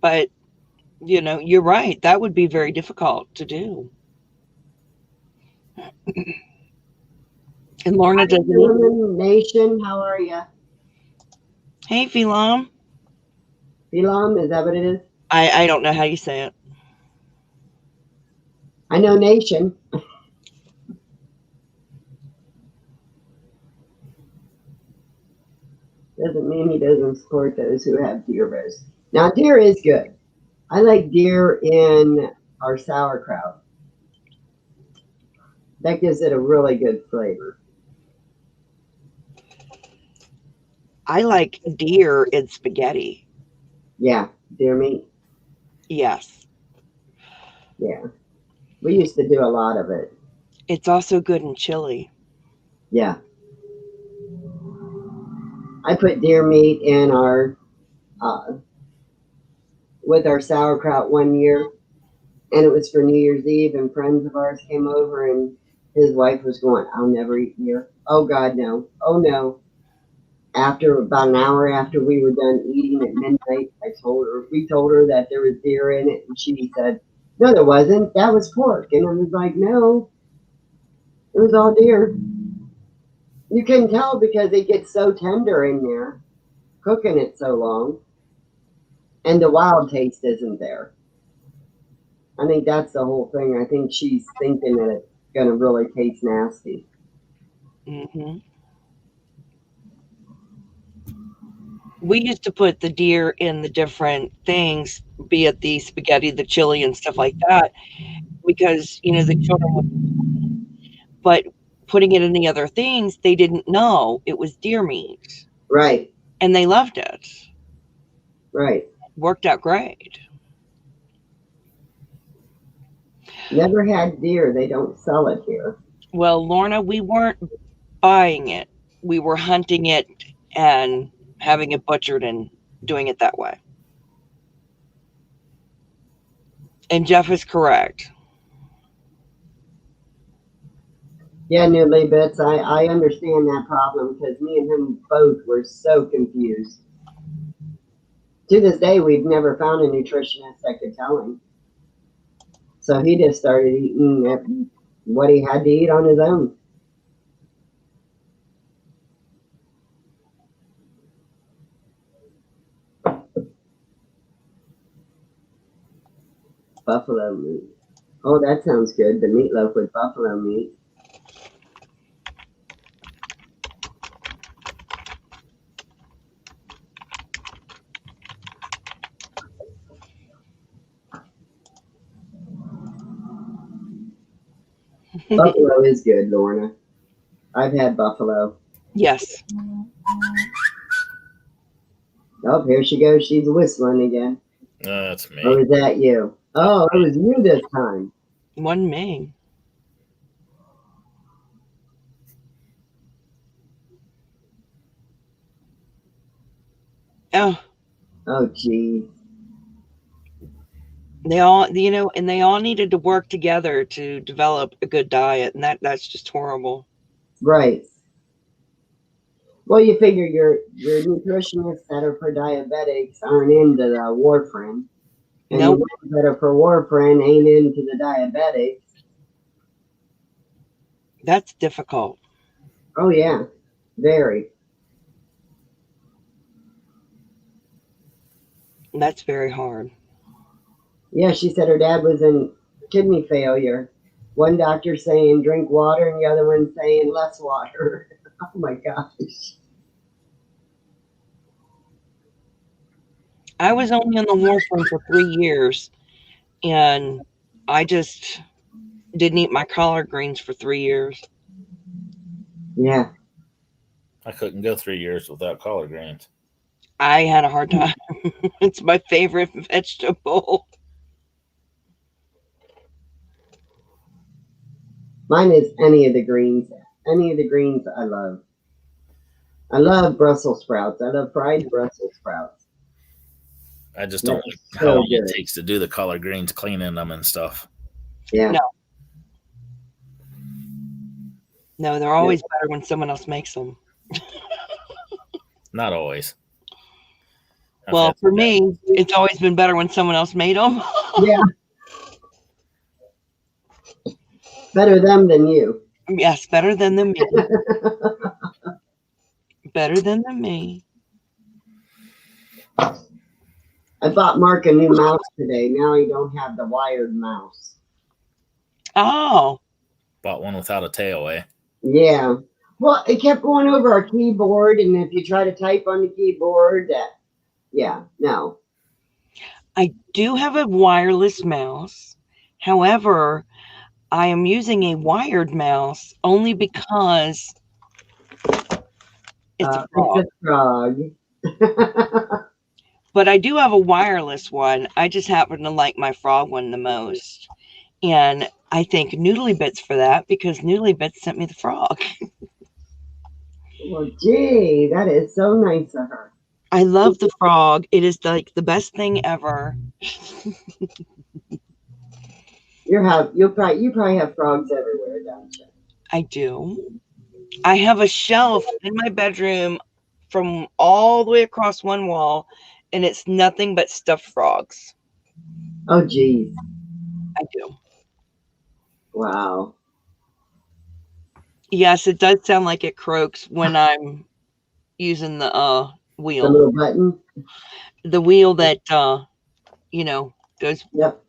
But, you're right. That would be very difficult to do. And Lorna doesn't eat. Nation, how are you? Hey, Philam. Philam, is that what it is? I don't know how you say it. I know Nation. Doesn't mean he doesn't support those who have deer roast. Now, deer is good. I like deer in our sauerkraut. That gives it a really good flavor. I like deer in spaghetti. Yeah, deer meat. Yes. Yeah. We used to do a lot of it. It's also good in chili. Yeah. I put deer meat in our with our sauerkraut one year, and it was for New Year's Eve, and friends of ours came over, and his wife was going, I'll never eat deer. Oh God, no. Oh no. After about an hour after we were done eating at midnight, we told her that there was deer in it, and she said, no, there wasn't. That was pork. And I was like, no, it was all deer. You can tell because it gets so tender in there, cooking it so long, and the wild taste isn't there. I think that's the whole thing. I think she's thinking that it's going to really taste nasty. Mm-hmm. We used to put the deer in the different things, be it the spaghetti, the chili, and stuff like that, because, the children would. But putting it in the other things, they didn't know it was deer meat. Right. And they loved it. Right. Worked out great. Never had deer. They don't sell it here. Well, Lorna, we weren't buying it. We were hunting it and having it butchered and doing it that way. And Jeff is correct. Yeah, Newly Bits, I understand that problem because me and him both were so confused. To this day, we've never found a nutritionist that could tell him. So he just started eating what he had to eat on his own. Buffalo meat. Oh, that sounds good. The meatloaf with buffalo meat. Buffalo is good, Lorna. I've had buffalo. Yes. Oh, here she goes. She's whistling again. That's me. Or is that you? Oh, it was you this time. One me. Oh, Oh, geez. they all, and they all needed to work together to develop a good diet, and that's just horrible. Right. Well, you figure your nutritionists that are for diabetics aren't into the warfarin. And Nope. the ones that are for warfarin ain't into the diabetics. That's difficult. Oh, yeah. Very. That's very hard. Yeah, she said her dad was in kidney failure. One doctor saying drink water and the other one saying less water. Oh, my gosh. I was only on the warfarin for 3 years, and I just didn't eat my collard greens for 3 years. Yeah. I couldn't go 3 years without collard greens. I had a hard time. It's my favorite vegetable. Mine is any of the greens. Any of the greens I love. I love Brussels sprouts. I love fried Brussels sprouts. I just don't That's like so how long it good. takes to do the collard greens, cleaning them and stuff. Yeah. No. No, they're always better when someone else makes them. Not always. I've Well, had for some me, it's always been better when someone else made them. Yeah. Better them than you. Yes, better than me. Better than me. I bought Mark a new mouse today. Now he don't have the wired mouse. Oh, bought one without a tail, eh? Yeah. Well, it kept going over our keyboard, and if you try to type on the keyboard, no. I do have a wireless mouse. However, I am using a wired mouse only because it's a frog. It's a frog. But I do have a wireless one. I just happen to like my frog one the most. And I thank Noodly Bits for that because Noodly Bits sent me the frog. Well, gee, that is so nice of her. I love the frog. It is like the best thing ever. You probably have frogs everywhere, don't you? I do. I have a shelf in my bedroom from all the way across one wall, and it's nothing but stuffed frogs. Oh, geez. I do. Wow. Yes, it does sound like it croaks when I'm using the The wheel. little button. The wheel that goes Yep.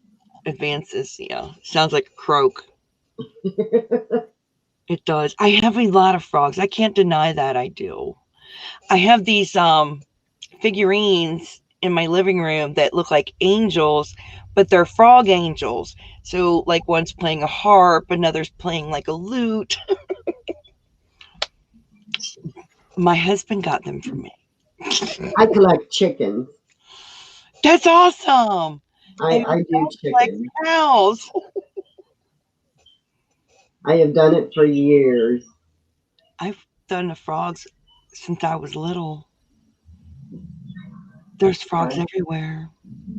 advances. Yeah. Sounds like a croak. It does. I have a lot of frogs. I can't deny that I do. I have these figurines in my living room that look like angels, but they're frog angels. So like one's playing a harp, another's playing like a lute. My husband got them for me. I collect chickens. That's awesome. I do Like chickens. cows. I have done it for years. I've done the frogs since I was little. There's frogs everywhere.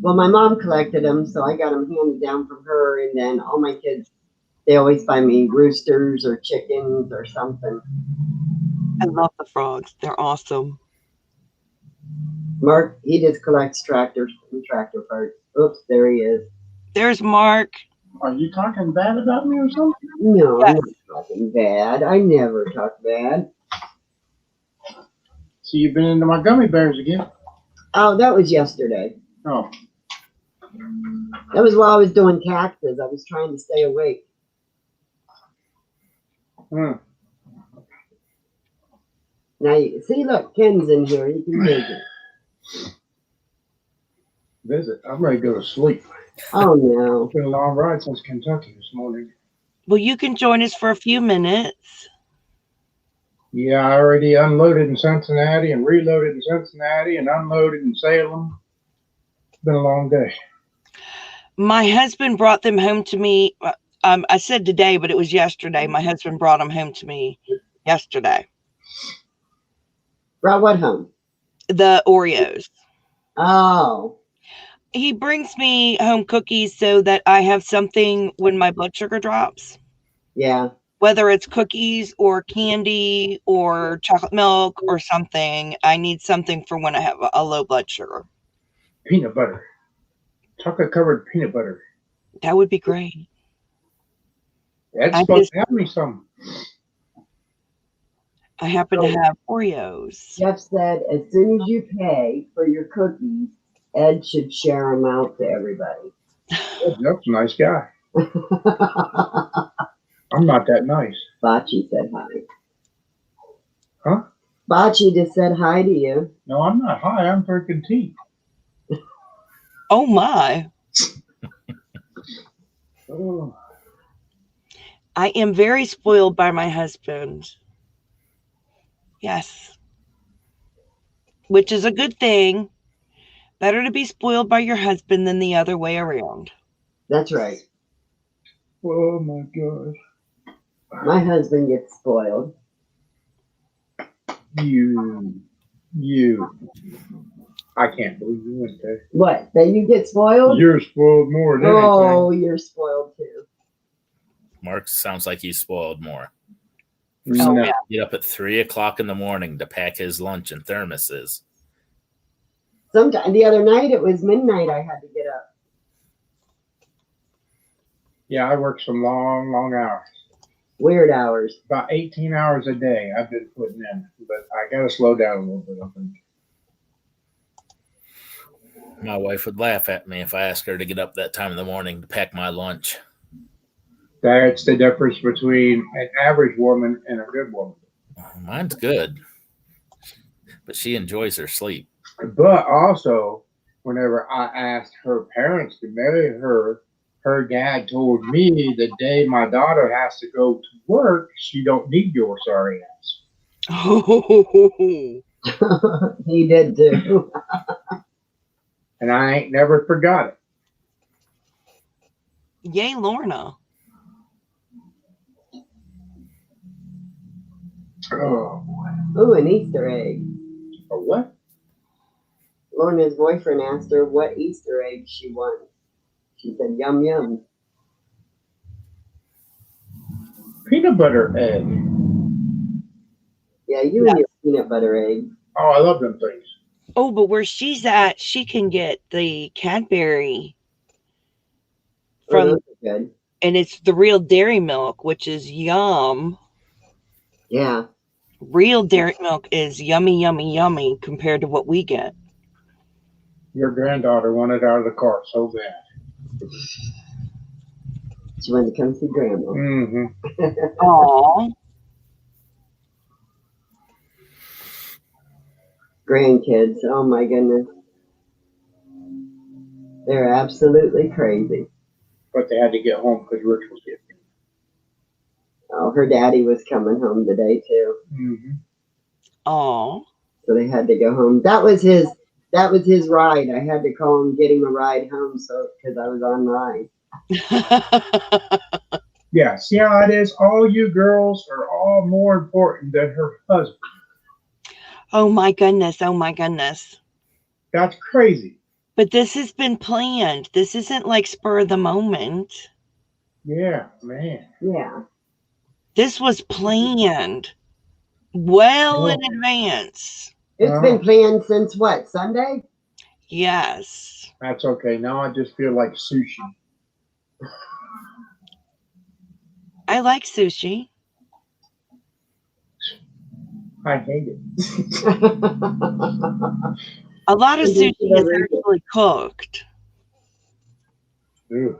Well, my mom collected them, so I got them handed down from her, and then all my kids, they always buy me roosters or chickens or something. I love the frogs. They're awesome. Mark, he just collects tractors and tractor parts. Oops, there he is. There's Mark. Are you talking bad about me or something? No, Yes. I'm not talking bad. I never talk bad. So you've been into my gummy bears again? Oh, that was yesterday. Oh, That was while I was doing taxes. I was trying to stay awake. hmm. Now, you see, look, Ken's in here. He can visit. Visit. I'm ready to go to sleep. Oh, no. It's been a long ride since Kentucky this morning. Well, you can join us for a few minutes. Yeah, I already unloaded in Cincinnati and reloaded in Cincinnati and unloaded in Salem. It's been a long day. My husband brought them home to me. I said today, but it was yesterday. My husband brought them home to me yesterday. Brought what home? The Oreos. Oh, He brings me home cookies so that I have something when my blood sugar drops. yeah. Whether it's cookies or candy or chocolate milk or something, I need something for when I have a low blood sugar. Peanut butter. Chocolate covered peanut butter. That would be great. That's I supposed just- to have me some. I happen to have Oreos. Jeff said as soon as you pay for your cookies, Ed should share them out to everybody. That's a nice guy. I'm not that nice. Bocce said hi. Huh? Bocce just said hi to you. No, I'm not high. I'm freaking tea. Oh my. Oh. I am very spoiled by my husband. Yes. Which is a good thing. Better to be spoiled by your husband than the other way around. That's right. Oh my God. My husband gets spoiled. You. I can't believe you went there. What? That you get spoiled? You're spoiled more than Oh, you're spoiled too. Mark sounds like he's spoiled more. anything. Oh, No. yeah. Get up at 3:00 in the morning to pack his lunch in thermoses. Sometime the other night it was midnight. I had to get up. Yeah, I work some long, long hours. Weird hours. About 18 hours a day I've been putting in, but I got to slow down a little bit, I think. My wife would laugh at me if I asked her to get up that time in the morning to pack my lunch. That's the difference between an average woman and a good woman. Mine's good, but she enjoys her sleep. But also, whenever I asked her parents to marry her, her dad told me the day my daughter has to go to work, she don't need your sorry ass. Oh, He did too. And I ain't never forgot it. yay, Lorna. Oh, Ooh, an Easter egg. a what? Lorna's boyfriend asked her what Easter egg she won. She said, yum, yum. Peanut butter egg. Yeah, you and your peanut butter egg. Oh, I love them things. Oh, but where she's at, she can get the Cadbury Oh, from, those are good. and it's the real dairy milk, which is yum. Yeah. Real dairy milk is yummy, yummy, yummy compared to what we get. Your granddaughter wanted out of the car so bad. She wanted to come see Grandma. Mm-hmm. Aw. Grandkids, oh my goodness. They're absolutely crazy. But they had to get home because Rich was getting. Oh, her daddy was coming home today too. Mm-hmm. Aw. So they had to go home. That was his ride. I had to call him, get him a ride home because I was on ride. Yeah, see how it is? All you girls are all more important than her husband. Oh my goodness. Oh my goodness. That's crazy. But this has been planned. This isn't like spur of the moment. Yeah, man. Yeah. This was planned well in advance. It's been planned since what, Sunday? Yes. That's okay. Now I just feel like sushi. I like sushi. I hate it. A lot of You sushi need to is read it. actually cooked. Ew.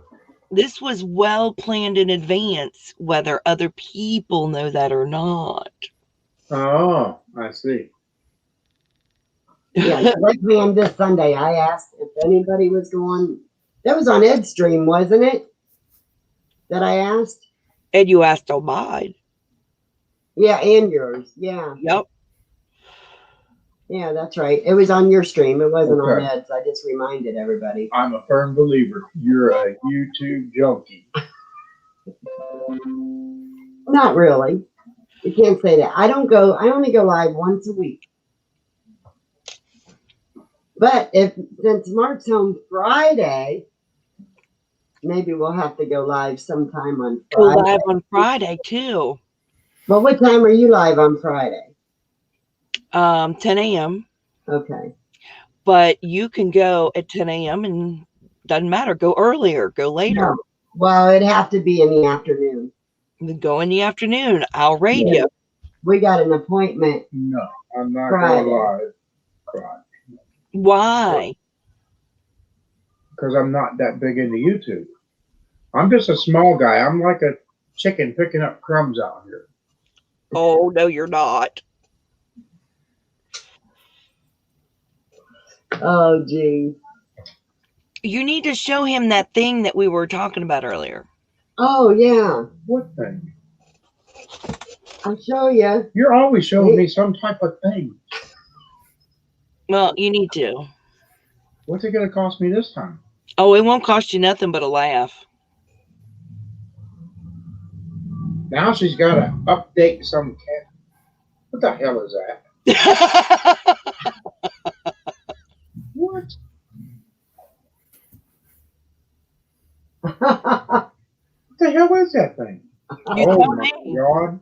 This was well planned in advance, whether other people know that or not. Oh, I see. Yeah, 'cause I planned this Sunday. I asked if anybody was going. That was on Ed's stream, wasn't it? That I asked? And you asked on mine. Yeah, and yours. Yeah. Yep. Yeah, that's right. It was on your stream. It wasn't on Okay. Ed's. I just reminded everybody. I'm a firm believer. You're a YouTube junkie. Not really. You can't say that. I only go live once a week. But since Mark's home Friday, maybe we'll have to go live sometime on Go Friday. live on Friday too. Well, what time are you live on Friday? 10 a.m. Okay. But you can go at 10 a.m. and doesn't matter. Go earlier, go later. No. Well, it'd have to be in the afternoon. Go in the afternoon. I'll raid Yeah. you. We got an appointment. No, I'm not Friday. going live. Friday. Why? Because I'm not that big into YouTube. I'm just a small guy. I'm like a chicken picking up crumbs out here. Oh, no, you're not. Oh, geez. You need to show him that thing that we were talking about earlier. Oh, yeah. What thing? I'll show you. You're always showing me some type of thing. Well, you need to. What's it going to cost me this time? Oh, it won't cost you nothing but a laugh. Now she's got to update some cat. What the hell is that? What? What the hell is that thing? You Oh tell my me. God.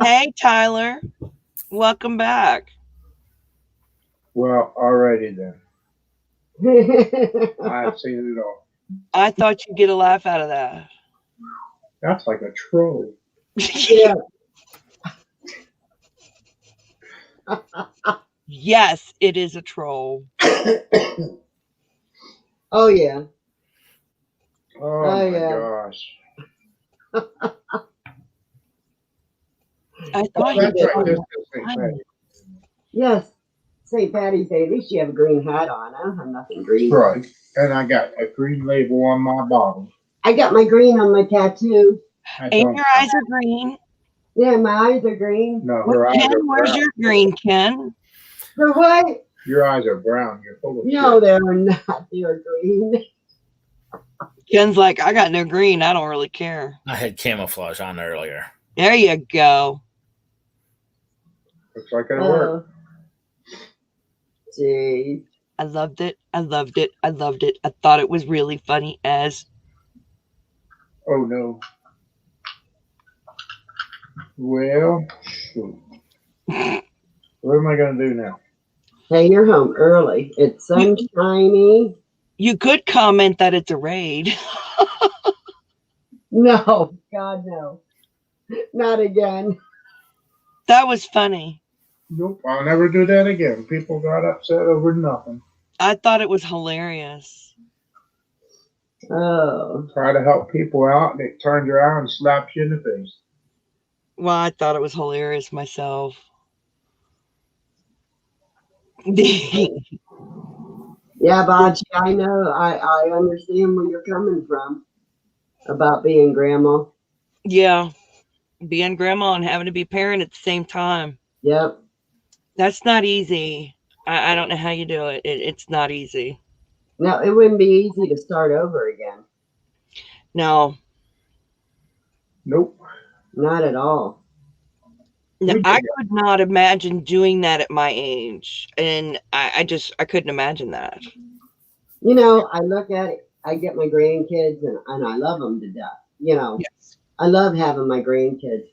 Hey, Tyler. Welcome back. Well, alrighty then. I've seen it all. I thought you'd get a laugh out of that. That's like a troll. Yeah. Yes, it is a troll. Oh, yeah. Oh my yeah. gosh. I Oh, thought that's you right. did. This is St. Patty's. Yes. St. Patty's Day. At least you have a green hat on. I don't have nothing green. Right. And I got a green label on my bottle. I got my green on my tattoo. I And don't- your eyes are green. Yeah, my eyes are green. No, her eyes Ken, are where's brown. your green, Ken? For what? Your eyes are brown. You're full of No, shit. they're not. They're green. Ken's like, I got no green. I don't really care. I had camouflage on earlier. There you go. Looks like it'll work. Jeez. I loved it. I loved it. I loved it. I thought it was really funny as. Oh no. Well, shoot. What am I gonna do now? Hey, you're home early. It's sunshiny. You could comment that it's a raid. No, God, no. Not again. That was funny. Nope, I'll never do that again. People got upset over nothing. I thought it was hilarious. Oh. Try to help people out, and it turns around and slaps you in the face. Well, I thought it was hilarious myself. Yeah, Bachi, I know. I understand where you're coming from about being grandma. Yeah. Being grandma and having to be parent at the same time. Yep. That's not easy. I don't know how you do it. It's not easy. No, it wouldn't be easy to start over again. No. Nope. Not at all. No, We I did could not imagine doing that at my age. And I couldn't imagine that. You know, I look at it, I get my grandkids and I love them to death. You know, Yes. I love having my grandkids.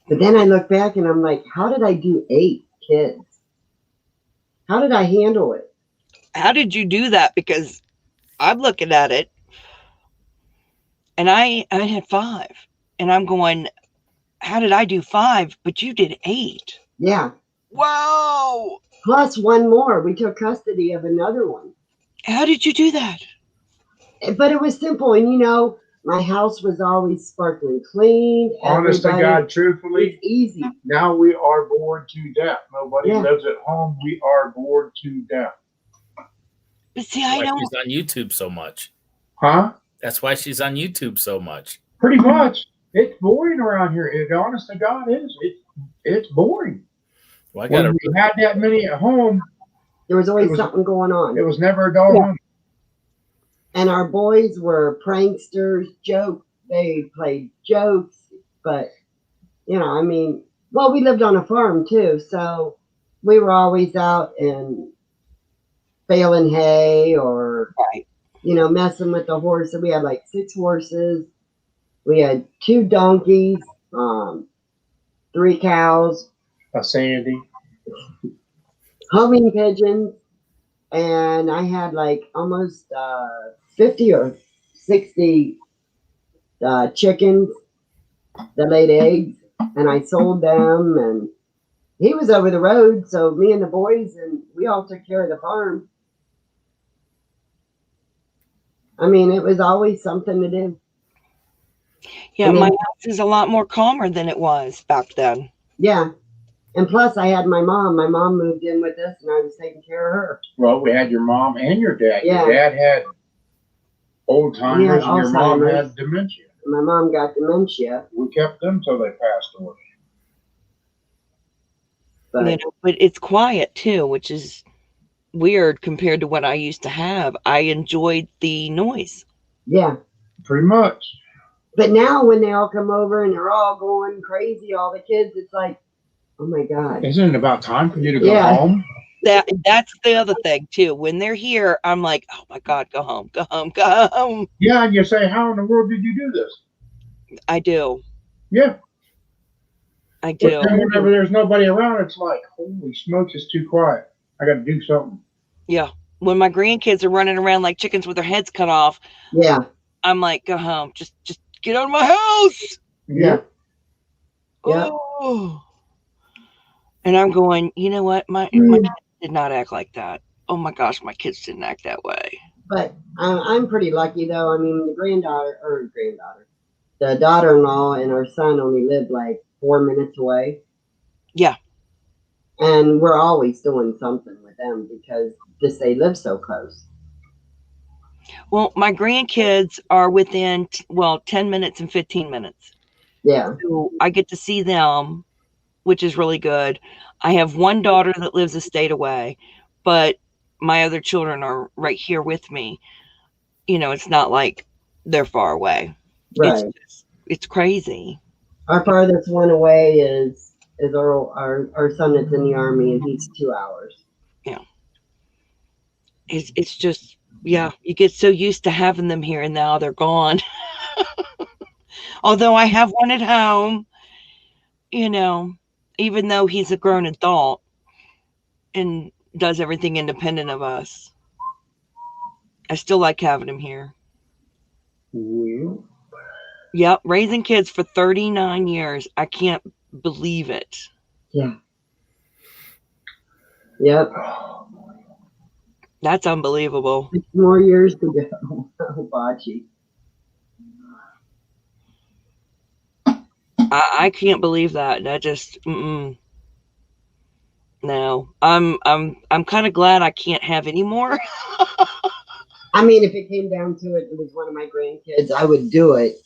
But then I look back and I'm like, how did I do 8 kids. How did I handle it? How did you do that? Because I'm looking at it and I had 5 and I'm going, how did I do 5? But you did 8. Yeah. Wow. Plus one more. We took custody of another one. How did you do that? But it was simple. And you know, my house was always sparkling clean. Honest to Everybody- God, truthfully, It's easy. now we are bored to death. Nobody Yeah. lives at home. We are bored to death. But see, I Why don't. she's on YouTube so much. Huh? That's why she's on YouTube so much. Pretty much. It's boring around here. It honest to God is. It's boring. Well, I When gotta we had that many at home, There was always It was- something going on. it was never a dull Yeah. moment. And our boys were pranksters, they played jokes, but you know, I mean, well, we lived on a farm too, so we were always out and baling hay or Right. you know, messing with the horses. We had like 6 horses, we had 2 donkeys, 3 cows, A Sandy. homing pigeons, and I had like almost 50 or 60 chickens that laid eggs, and I sold them. And he was over the road, so me and the boys and we all took care of the farm. I mean, it was always something to do. Yeah, And my then- house is a lot more calmer than it was back then. Yeah, and plus I had my mom. My mom moved in with us, and I was taking care of her. Well, we had your mom and your dad. Yeah. Your dad had old timers, Yeah, and your mom Alzheimer's. had dementia. My mom got dementia, We kept them till they passed away. but You know, but it's quiet too, which is weird compared to what I used to have. I enjoyed the noise. yeah. Pretty much. But now when they all come over and they're all going crazy, all the kids, it's like, oh my God. Isn't it about time for you to go Yeah. home? That's the other thing too. When they're here, I'm like, oh my God, go home, go home, go home. Yeah, and you say, how in the world did you do this? I do. Yeah. I But do. then whenever there's nobody around, it's like, holy smokes, it's too quiet. I got to do something. Yeah. When my grandkids are running around like chickens with their heads cut off, Yeah. I'm like, go home. Just get out of my house. Yeah. Yeah. Oh. And I'm going, you know what? My kids did not act like that. Oh my gosh, my kids didn't act that way. But I'm pretty lucky though. I mean, the daughter-in-law and our son only lived like 4 minutes away. Yeah. And we're always doing something with them because they live so close. Well, my grandkids are within 10 minutes and 15 minutes. Yeah. So I get to see them, which is really good. I have one daughter that lives a state away, but my other children are right here with me. You know, it's not like they're far away. Right. It's crazy. Our farthest one away is our son that's in the army, and he's 2 hours. It's just, yeah, you get so used to having them here and now they're gone. Although I have one at home, you know, even though he's a grown adult and does everything independent of us, I still like having him here. Well, Yep, raising kids for 39 years. I can't believe it. Yeah. Yep. That's unbelievable. 6 more years to go. Oh, Bocce. I can't believe that. That just no. I'm kind of glad I can't have any more. I mean, if it came down to it, it was one of my grandkids, I would do it,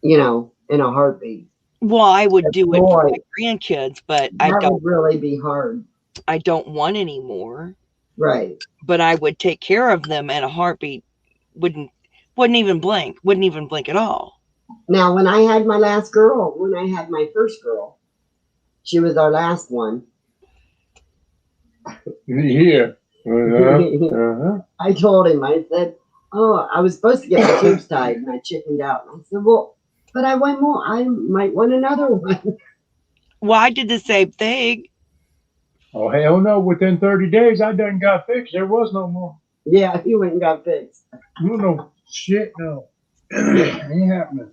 you know, in a heartbeat. Well, I would do it for Boy. my grandkids, but That would really be hard. I don't want any more. Right. But I would take care of them in a heartbeat. Wouldn't even blink. Wouldn't even blink at all. Now, when I had my first girl, she was our last one. yeah. Uh-huh. I told him, I said, oh, I was supposed to get my tubes tied, and I chickened out. And I said, well, but I might want another one. Well, I did the same thing Oh, hell no. Within 30 days, I done got fixed. There was no more. Yeah, he went and got fixed. No shit, no. Ain't happening.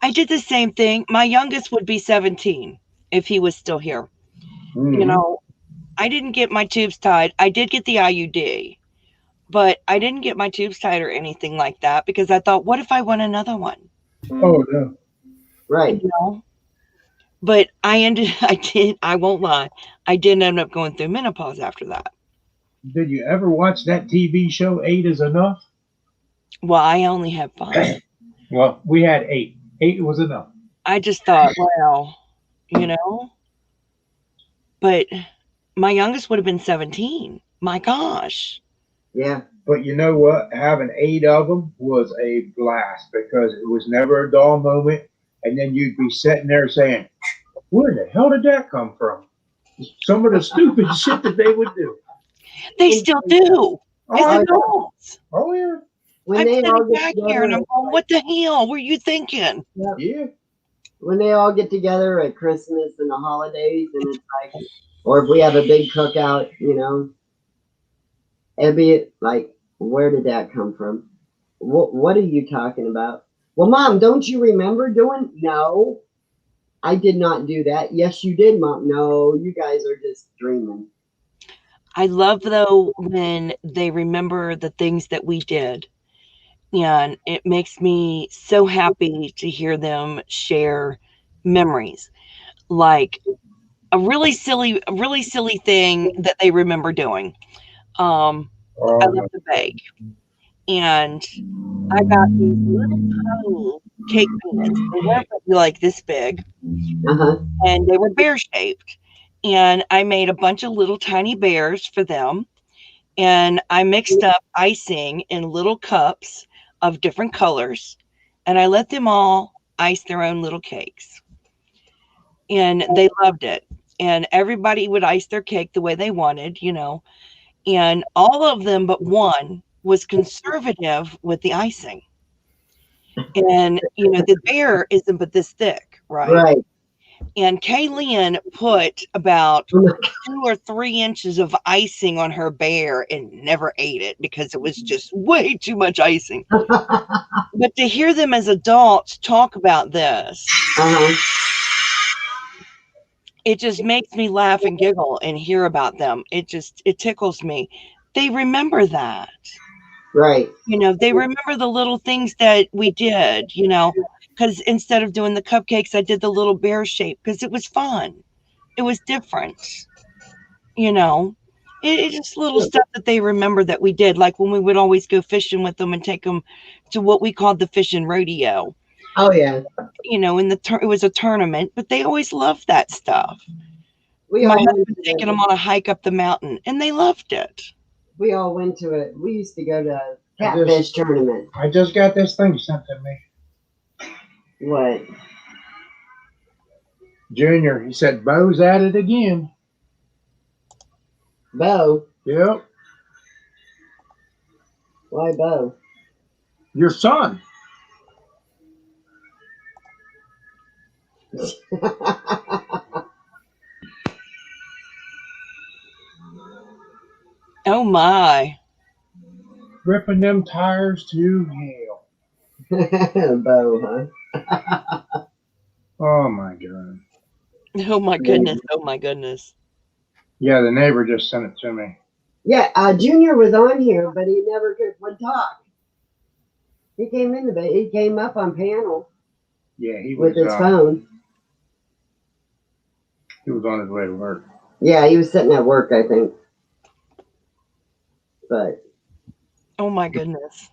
I did the same thing. My youngest would be 17 if he was still here. Mhm. You know, I didn't get my tubes tied. I did get the IUD, but I didn't get my tubes tied or anything like that because I thought, what if I want another one? Oh, no. Right. You know? But I won't lie, I did end up going through menopause after that. Did you ever watch that TV show, 8 is Enough? Well, I only had 5. Well, we had 8. 8 was enough. I just thought, well, you know, but my youngest would have been 17. My gosh. Yeah. But you know what? Having 8 of them was a blast because it was never a dull moment. And then you'd be sitting there saying, where the hell did that come from? Some of the stupid shit that they would do. They still do. As Oh, adults. oh yeah. When I'm they all sitting get back together, here and I'm going, what the hell were you thinking? Yeah. when they all get together at Christmas and the holidays, and it's like, or if we have a big cookout, you know, it'd be like, where did that come from? What are you talking about? Well, Mom, don't you remember doing? No, I did not do that. Yes, you did, Mom. No, you guys are just dreaming. I love though when they remember the things that we did. And it makes me so happy to hear them share memories. Like a really silly thing that they remember doing. I Oh, love to bake. And I got these little tiny cake pans. They weren't like this big, Uh-huh. and they were bear shaped. And I made a bunch of little tiny bears for them. And I mixed up icing in little cups of different colors. And I let them all ice their own little cakes. And they loved it. And everybody would ice their cake the way they wanted, you know. And all of them but one was conservative with the icing. And, you know, the bear isn't but this thick, right? Right. And Kaylin put about Oh my 2 or 3 inches of icing on her bear and never ate it because it was just way too much icing. But to hear them as adults talk about this, Uh-huh. it just makes me laugh and giggle and hear about them. It tickles me. They remember that. Right. You know, they remember the little things that we did, you know, because instead of doing the cupcakes, I did the little bear shape because it was fun. It was different, you know. It's just little stuff that they remember that we did, like when we would always go fishing with them and take them to what we called the fishing rodeo. Oh yeah. You know, it was a tournament, but they always loved that stuff. We My all went husband to taking the- them on a hike up the mountain, and they loved it. we all went to it. We used to go to catfish tournament. I just got this thing sent to me. What? Junior, he said, Bo's at it again. Bo? Yep. Why Bo? Your son. Oh my. Ripping them tires to hell. Bo, huh? Oh my God. Oh my goodness. Oh my goodness. Yeah, the neighbor just sent it to me. Yeah, Junior was on here, but he never would talk. He came in he came up on panel Yeah, he was with his phone. he was on his way to work. Yeah, he was sitting at work, I think. But Oh my goodness.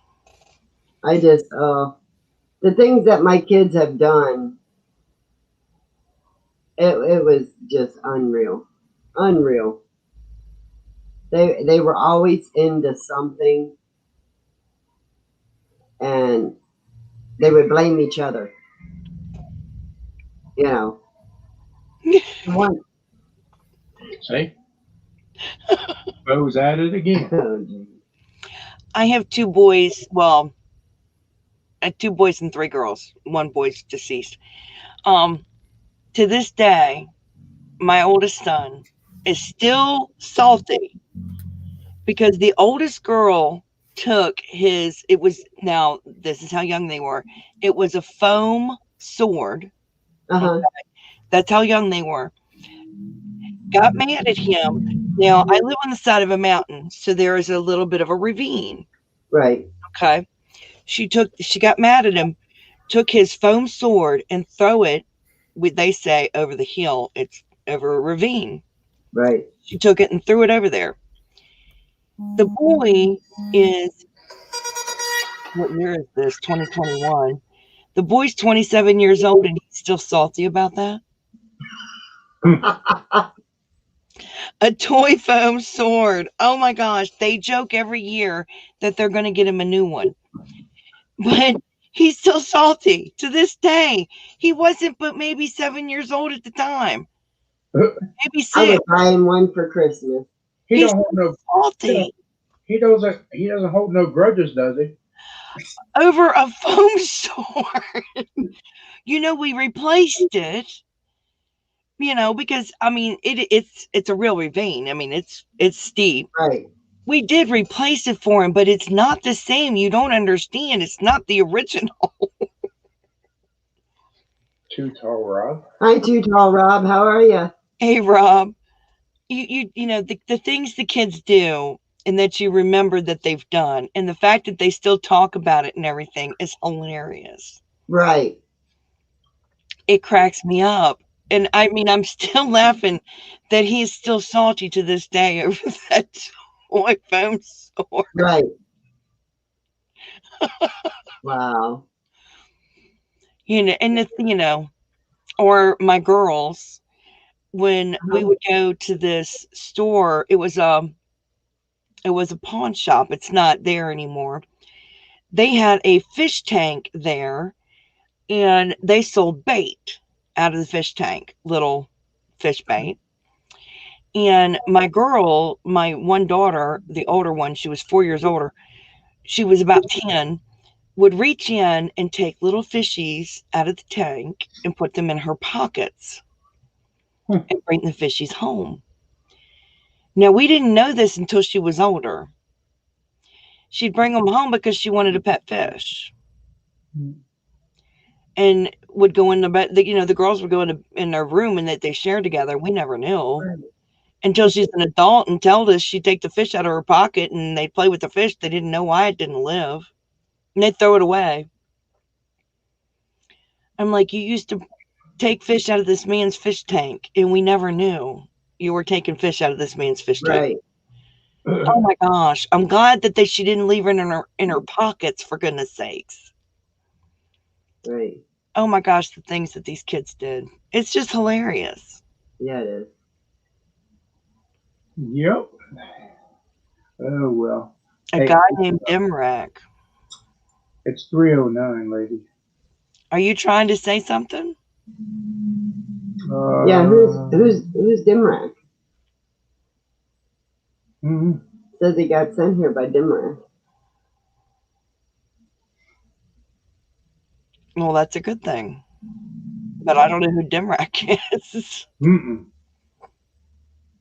I just, the things that my kids have done, it was just unreal. Unreal. They were always into something, and they would blame each other. You know. One, See? Bo's at it again. oh, geez. I have 2 boys. Well, I have 2 boys and 3 girls. 1 boy's deceased. To this day, my oldest son is still salty because the oldest girl took his, it was, now this is how young they were. It was a foam sword. Uh-huh. That's how young they were. Got mad at him. Now, I live on the side of a mountain, so there is a little bit of a ravine. Right. Okay. She got mad at him, took his foam sword and throw it, they say, over the hill. It's over a ravine. Right. She took it and threw it over there. The boy is, what year is this? 2021. The boy's 27 years old and he's still salty about that. A toy foam sword. Oh my gosh. They joke every year that they're going to get him a new one. But he's still salty to this day. He wasn't but maybe 7 years old at the time. Maybe I 6. would buy him one for Christmas. He He's don't hold no. salty He doesn't. He doesn't hold no grudges, does he? over a foam sword. We replaced it. Because I mean it's a real ravine. I mean it's steep. Right. We did replace it for him, but it's not the same. You don't understand. It's not the original. Too tall, Rob. Hi, Too Tall Rob. How are you? Hey Rob, the things the kids do and that you remember that they've done, and the fact that they still talk about it and everything is hilarious. Right. It cracks me up. And I mean, I'm still laughing that he is still salty to this day over that toy foam sword. Right. Wow. Or my girls, when we would go to this store, it was a pawn shop. It's not there anymore. They had a fish tank there, and they sold bait out of the fish tank, little fish bait. And my one daughter, the older one, she was 4 years older. She was about 10, would reach in and take little fishies out of the tank and put them in her pockets and bring the fishies home. Now, we didn't know this until she was older. She'd bring them home because she wanted a pet fish. And would go in the bed, the girls would go in their room and that they shared together. We never knew until she's an adult and told us she'd take the fish out of her pocket and they'd play with the fish. They didn't know why it didn't live. And they'd throw it away. I'm like, you used to take fish out of this man's fish tank and we never knew you were taking fish out of this man's fish tank. Right. Oh my gosh. I'm glad that she didn't leave it in her pockets, for goodness sakes. Right. Oh my gosh, the things that these kids did. It's just hilarious. Yeah, it is. Yep. Oh well. A Hey, guy named Dimrak. It's 3:09, lady. Are you trying to say something? Yeah, who's Dimrak? Mhm. Says he got sent here by Dimrak. Well, that's a good thing. But I don't know who Dimrak is. Mm-mm.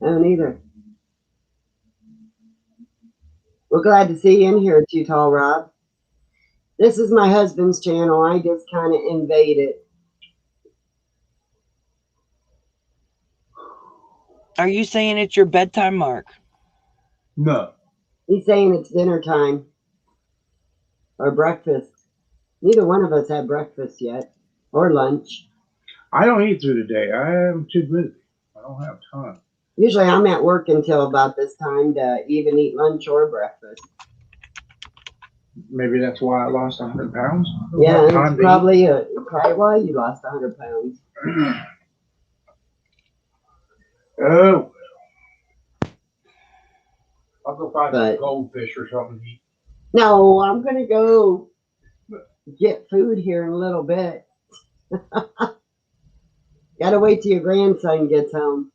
I don't either. We're glad to see you in here, Too Tall Rob. This is my husband's channel. I just kind of invade it. Are you saying it's your bedtime, Mark? No. He's saying it's dinner time or breakfast. Neither one of us had breakfast yet or lunch. I don't eat through the day. I am too busy. I don't have time. Usually I'm at work until about this time to even eat lunch or breakfast. Maybe that's why I lost 100 pounds. Yeah, Time it's to probably why you lost 100 pounds. Oh. I'll go find But- some goldfish or something to eat. No, I'm going to go get food here in a little bit. Gotta wait till your grandson gets home.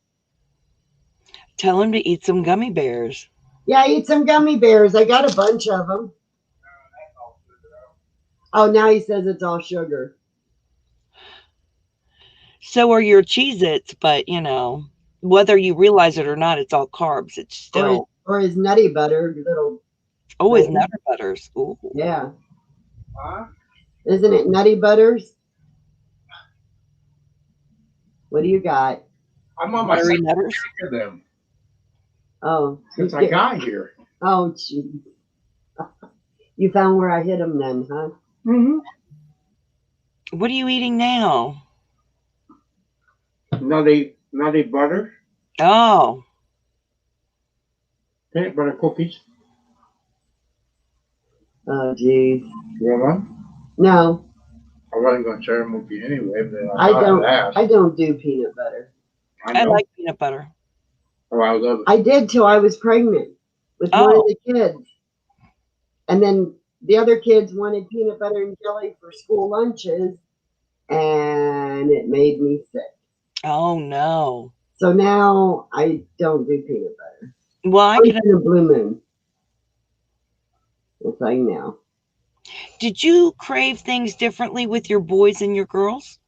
Tell him to eat some gummy bears. Yeah, eat some gummy bears. I got a bunch of them. Oh, now he says it's all sugar. So are your Cheez-Its, but whether you realize it or not, it's all carbs. It's still Or his nutty butter, little, always Nutter Butters. Ooh. yeah. Huh? Isn't it Nutty Butters? What do you got? I'm on my Buttery second Nutters. of them Oh, since I got here. oh, gee. You found where I hid them then, huh? Mm-hmm. What are you eating now? Nutty butter, Oh, peanut butter cookies. Oh, geez. You want one? No, I wasn't going to share them with you anyway, but I don't. asked. I don't do peanut butter. I know. like peanut butter. Oh, I love it. I did till I was pregnant with one of Oh. the kids. And then the other kids wanted peanut butter and jelly for school lunches, and it made me sick. Oh no. So now I don't do peanut butter. Well, I Only can. in a blue moon. It's like now. Did you crave things differently with your boys and your girls?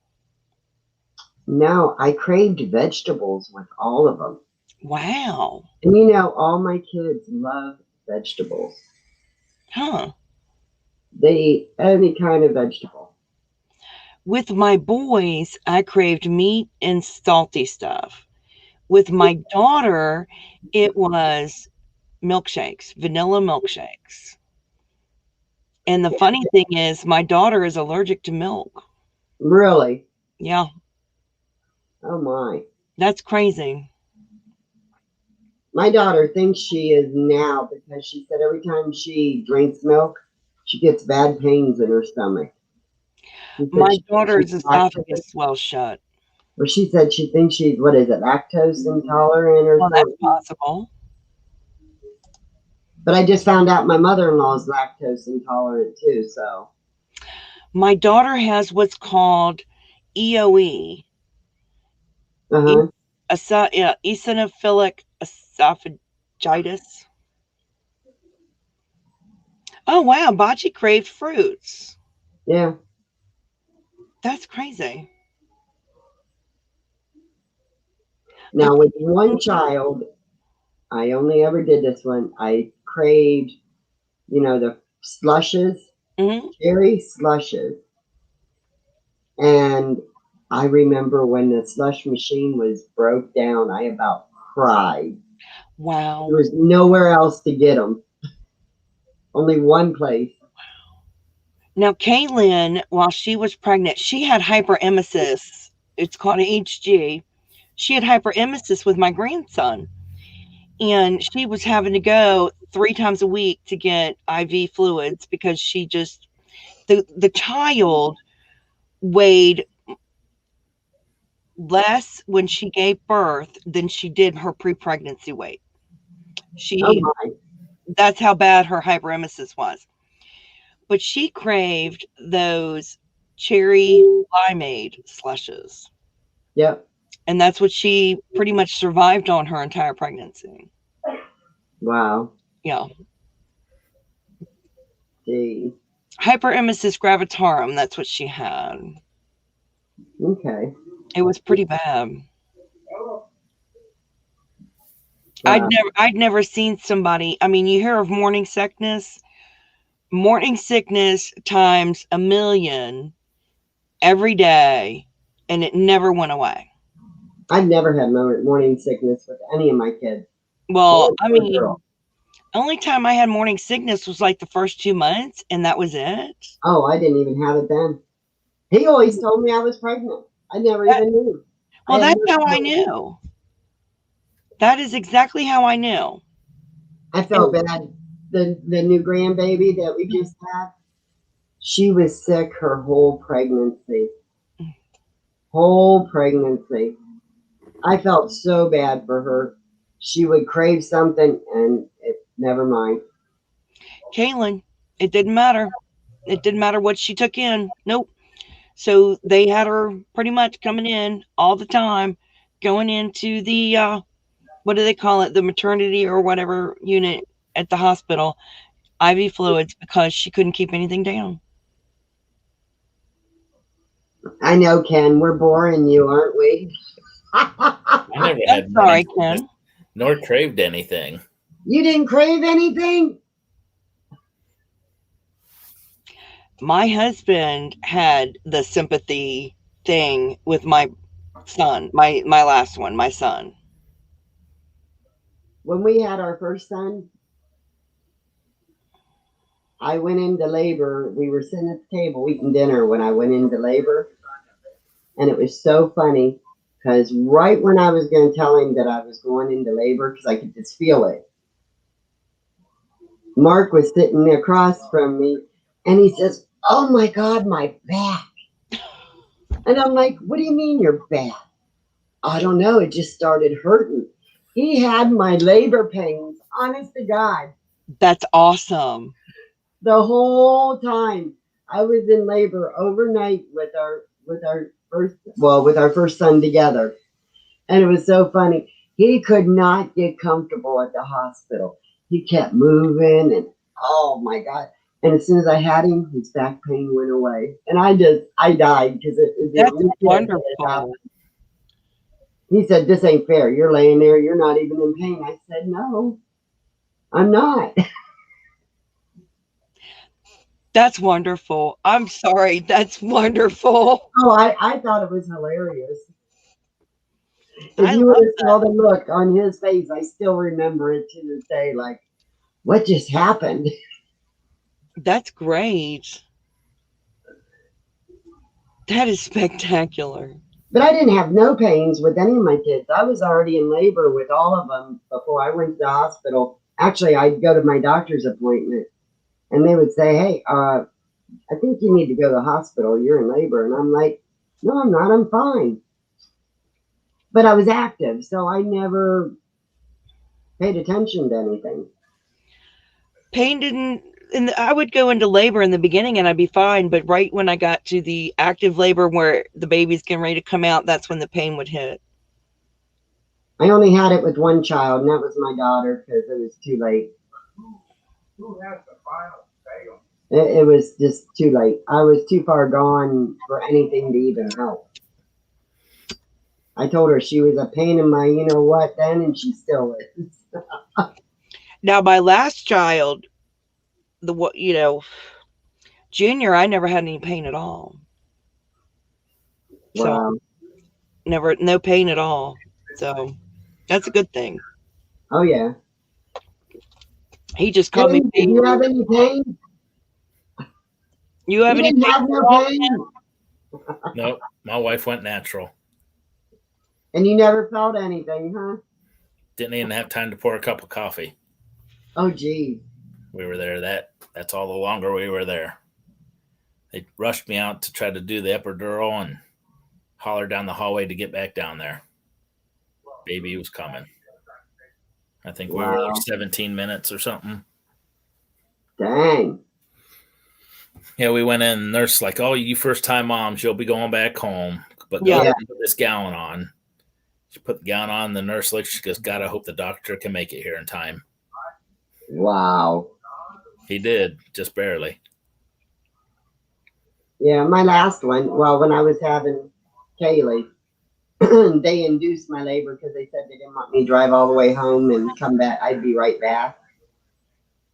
No, I craved vegetables with all of them. Wow. And you know, all my kids love vegetables. Huh. They eat any kind of vegetable. With my boys, I craved meat and salty stuff. With my daughter, it was milkshakes, vanilla milkshakes. And the funny thing is, my daughter is allergic to milk. Really? Yeah, Oh my. that's crazy. My daughter thinks she is now because she said every time she drinks milk, she gets bad pains in her stomach. She said My she thinks daughter's she's esophagus swells shut. Well, she said she thinks she's, what is it, lactose intolerant or Well, that's something. possible. But I just found out my mother-in-law is lactose intolerant too, so. My daughter has what's called EOE, Uh-huh. eosinophilic esophagitis. Oh wow, Bocce craved fruits. Yeah. That's crazy. Now with one child, I only ever did this one. I craved, you know, the slushes, Hmm. cherry slushes. And I remember when the slush machine was broke down, I about cried. Wow. There was nowhere else to get them. Only one place. Now, Kaylin, while she was pregnant, she had hyperemesis. It's called HG. She had hyperemesis with my grandson. And she was having to go 3 times a week to get IV fluids because she just, the child weighed less when she gave birth than she did her pre-pregnancy weight. Oh my. That's how bad her hyperemesis was. But she craved those cherry limeade slushes. Yep. And that's what she pretty much survived on her entire pregnancy. Wow. Yeah. Gee. Hyperemesis gravitarum, that's what she had. Okay. It was pretty bad. Wow. I'd never seen somebody, I mean, you hear of morning sickness times a million every day, and it never went away. I've never had morning sickness with any of my kids. Well, Boy I or mean, girl. only time I had morning sickness was like the first 2 months, and that was it. Oh, I didn't even have it then. He always told me I was pregnant. I never even knew. Well, I had that's no how I clue. knew. That is exactly how I knew. I felt bad. The new grandbaby that we just had, she was sick her whole pregnancy. Whole pregnancy. I felt so bad for her. She would crave something and never mind. Kaylin, it didn't matter. It didn't matter what she took in. Nope. So they had her pretty much coming in all the time, going into the, what do they call it? The maternity or whatever unit at the hospital, IV fluids, because she couldn't keep anything down. I know, Ken, we're boring you, aren't we? I never I'm had sorry, morning sickness, Ken. nor craved anything. You didn't crave anything? My husband had the sympathy thing with my son, my last one, my son. When we had our first son, I went into labor. We were sitting at the table eating dinner when I went into labor. And it was so funny because right when I was going to tell him that I was going into labor, because I could just feel it, Mark was sitting across from me and he says, "Oh my God, my back." And I'm like, "What do you mean your back?" "I don't know. It just started hurting." He had my labor pains, honest to God, That's awesome. the whole time. I was in labor overnight with our first son together. And it was so funny. He could not get comfortable at the hospital. He kept moving and oh my God. And as soon as I had him, his back pain went away. And I died because it was the That's only kid that had wonderful. happened. He said, "This ain't fair. You're laying there. You're not even in pain." I said, "No, I'm not." That's wonderful. I'm sorry. That's wonderful. Oh, I thought it was hilarious. If I you love would have saw the look on his face, I still remember it to this day. Like, what just happened? That's great. That is spectacular. But I didn't have no pains with any of my kids. I was already in labor with all of them before I went to the hospital. Actually, I'd go to my doctor's appointment and they would say, "Hey, I think you need to go to the hospital. You're in labor." And I'm like, "No, I'm not. I'm fine." But I was active, so I never paid attention to anything. Pain didn't, and I would go into labor in the beginning and I'd be fine. But right when I got to the active labor where the baby's getting ready to come out, that's when the pain would hit. I only had it with one child, and that was my daughter because it was too late. Who has the final say? It was just too late. I was too far gone for anything to even help. I told her she was a pain in my you know what then, and she still is. Now, my last child, Junior, I never had any pain at all. So Wow. no pain at all. So that's a good thing. Oh yeah. He just called me. Did you have any pain? You have You any didn't pain? have no pain, Nope, my wife went natural. and you never felt anything, huh? Didn't even have time to pour a cup of coffee. Oh geez. We were there. That's all the longer we were there. They rushed me out to try to do the epidural and hollered down the hallway to get back down there. Baby was coming. I think we were Wow. like 17 minutes or something. Dang. Yeah, we went in. The nurse like, "Oh, you first time moms, you'll be going back home, but go Yeah. ahead and put this gown on." She put the gown on. The nurse looked. She goes, "God, I hope the doctor can make it here in time." Wow. He did, just barely. Yeah, my last one. Well, when I was having Kaylee, they induced my labor because they said they didn't want me to drive all the way home and come back. I'd be right back.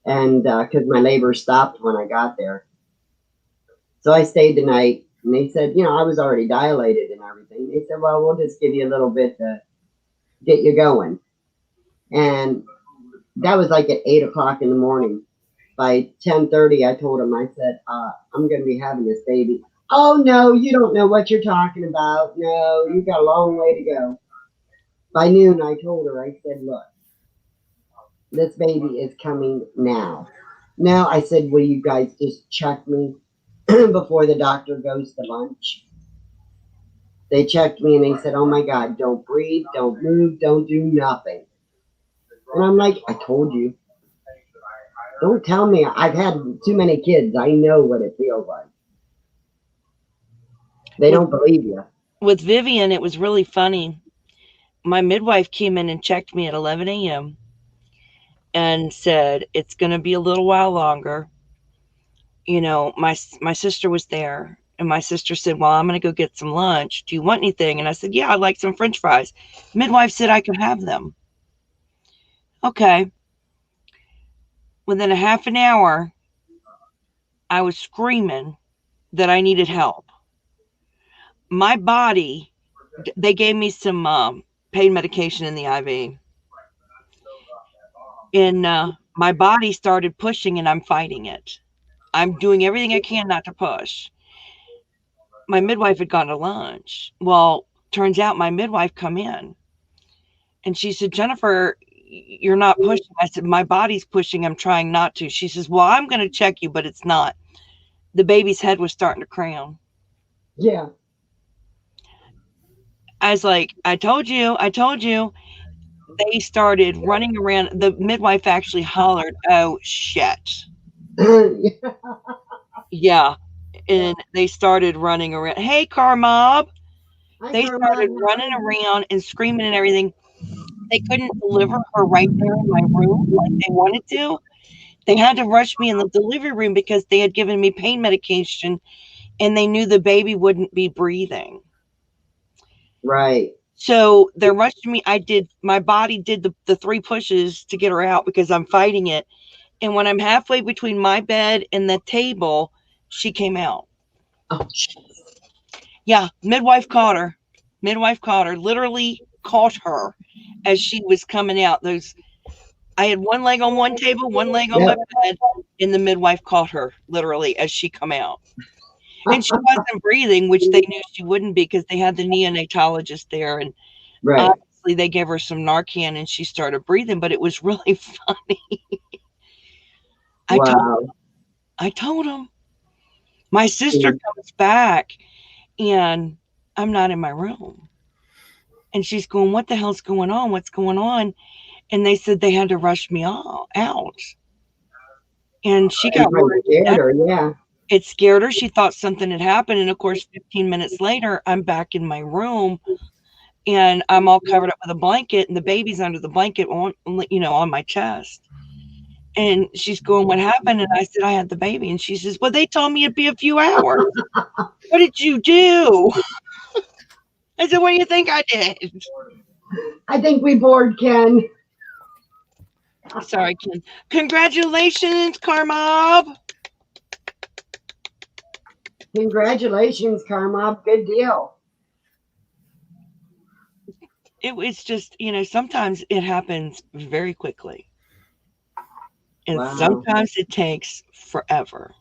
And because my labor stopped when I got there. So I stayed the night. And they said, I was already dilated and everything. They said, "Well, we'll just give you a little bit to get you going." And that was like at 8 o'clock in the morning. By 10:30, I told him, I said, "I'm going to be having this baby." "Oh, no, you don't know what you're talking about. No, you got a long way to go." By noon, I told her, I said, "Look, this baby is coming now." Now, I said, "Will you guys just check me before the doctor goes to lunch?" They checked me and they said, "Oh my God, don't breathe, don't move, don't do nothing." And I'm like, "I told you. Don't tell me. I've had too many kids. I know what it feels like." They don't believe you. With Vivian, it was really funny. My midwife came in and checked me at 11 a.m. and said, "It's going to be a little while longer." My sister was there And my sister said, well, I'm going to go get some lunch. Do you want anything? And I said, yeah, I'd like some French fries. Midwife said I could have them. Okay. Within a half an hour, I was screaming that I needed help. My body, they gave me some pain medication in the IV. And my body started pushing and I'm fighting it. I'm doing everything I can not to push. My midwife had gone to lunch. Well, turns out my midwife come in and she said, Jennifer, you're not pushing. I said, my body's pushing. I'm trying not to. She says, well, I'm going to check you, but it's not. The baby's head was starting to crown. Yeah. I was like, I told you. They started running around. The midwife actually hollered, oh, shit. Yeah. And they started running around. Hey, Carmob. They started running around and screaming and everything. They couldn't deliver her right there in my room like they wanted to. They had to rush me in the delivery room because they had given me pain medication and they knew the baby wouldn't be breathing. Right. So they rushed me. My body did the 3 pushes to get her out because I'm fighting it. And when I'm halfway between my bed and the table, she came out. Oh, yeah. Midwife caught her, literally caught her as she was coming out. I had one leg on one table, one leg on my bed, and the midwife caught her literally as she come out. And she wasn't breathing, which they knew she wouldn't be because they had the neonatologist there. And obviously they gave her some Narcan and she started breathing, but it was really funny. I told him. My sister comes back and I'm not in my room. And she's going, what the hell's going on? What's going on? And they said they had to rush me out. And she got worried. It scared her. She thought something had happened. And of course, 15 minutes later, I'm back in my room and I'm all covered up with a blanket and the baby's under the blanket on my chest. And she's going, what happened? And I said, I had the baby. And she says, well, they told me it'd be a few hours. What did you do? I said, what do you think I did? I think we bored Ken. Sorry, Ken. Congratulations, Carmob. Congratulations, Carmob. Good deal. It was just, sometimes it happens very quickly. And sometimes it takes forever.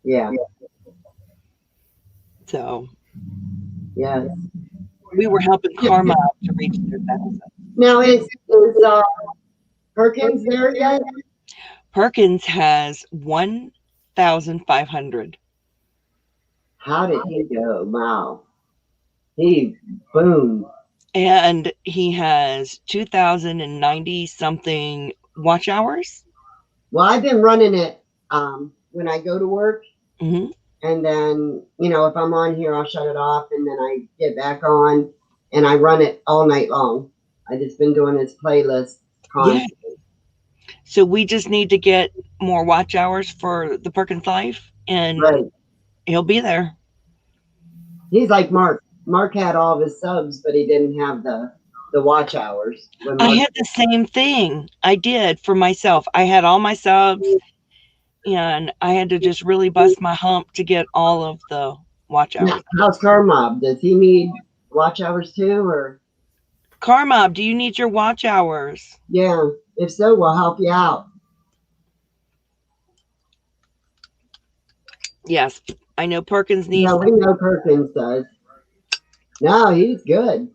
Yeah. So. Yeah. We were helping Karma to reach their 1,000. Now, is Perkins there yet? Perkins has 1,500. How did he go? Wow. He boomed. And he has 2,090 something watch hours. Well, I've been running it when I go to work. Mm-hmm. And then, if I'm on here, I'll shut it off and then I get back on and I run it all night long. I just been doing his playlist constantly. Yeah. So we just need to get more watch hours for the Perkins Life and he'll be there. He's like Mark. Mark had all of his subs, but he didn't have the watch hours. I had the same thing. I did for myself. I had all my subs and I had to just really bust my hump to get all of the watch hours. Now, how's Carmob? Does he need watch hours too, or? Carmob, do you need your watch hours? Yeah. If so, we'll help you out. Yes. I know Perkins needs. Yeah, we know Perkins does. No, he's good.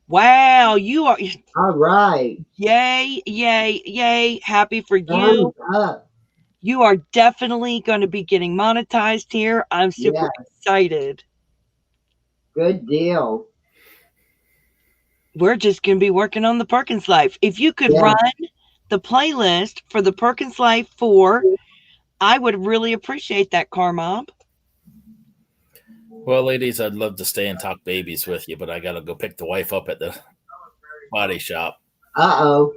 Wow, you are. All right. Yay, yay, yay. Happy for you. You are definitely going to be getting monetized here. I'm super excited. Good deal. We're just going to be working on the Perkins Life. If you could run the playlist for the Perkins Life 4, I would really appreciate that, Carmob. Well, ladies, I'd love to stay and talk babies with you, but I got to go pick the wife up at the body shop. Uh-oh.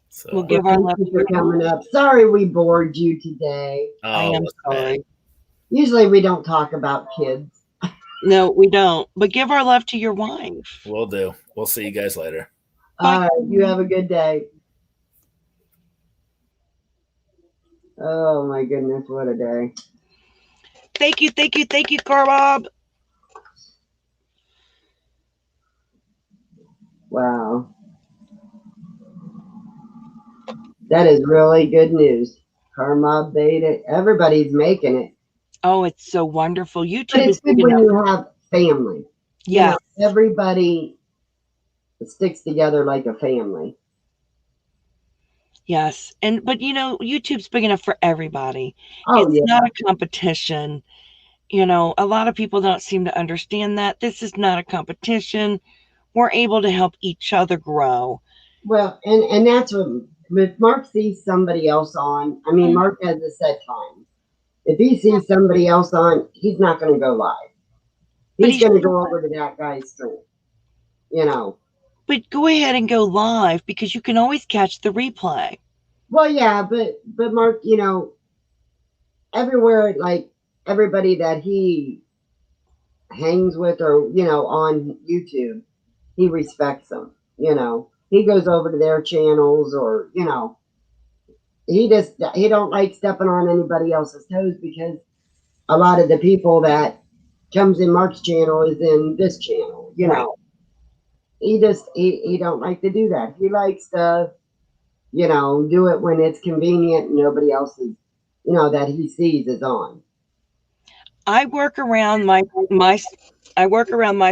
So, we'll give our love for coming up. Sorry we bored you today. I am sorry. Usually we don't talk about kids. No, we don't. But give our love to your wife. Will do. We'll see you guys later. Bye. All right, you have a good day. Oh my goodness, what a day. Thank you, Carbob. Wow. That is really good news. Karma Beta, everybody's making it. Oh, it's so wonderful. But YouTube it's is good big when enough. you have family. Yeah. Everybody sticks together like a family. Yes. But YouTube's big enough for everybody. Oh, It's yeah. not a competition. A lot of people don't seem to understand that. This is not a competition. We're able to help each other grow. Well, and that's what, if Mark sees somebody else on, I mean, Mark has a set time. If he sees somebody else on, he's not going to go live. But He's going to go over to that guy's stream. But go ahead and go live because you can always catch the replay. Well, yeah, but Mark, everywhere, like everybody that he hangs with or, on YouTube, he respects them, He goes over to their channels or, he don't like stepping on anybody else's toes because a lot of the people that comes in Mark's channel is in this channel, Right. He don't like to do that. He likes to, do it when it's convenient and nobody else is, that he sees is on. I work around my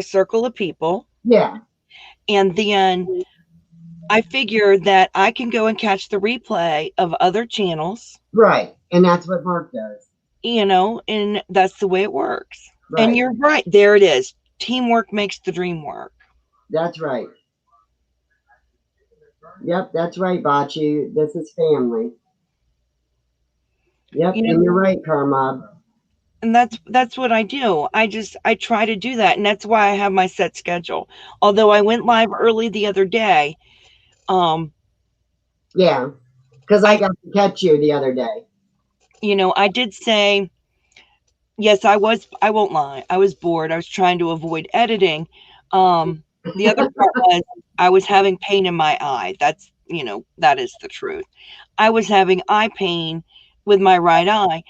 circle of people. Yeah. And then I figure that I can go and catch the replay of other channels. Right. And that's what Mark does. And that's the way it works. Right. And you're right. There it is. Teamwork makes the dream work. That's right. Yep, that's right, Bachi. This is family. Yep, and you're right, Karma. And that's what I do. I try to do that. And that's why I have my set schedule. Although I went live early the other day. Yeah, because I got to catch you the other day. I did say, yes, I won't lie. I was bored. I was trying to avoid editing. The other part was I was having pain in my eye. That's, that is the truth. I was having eye pain with my right eye.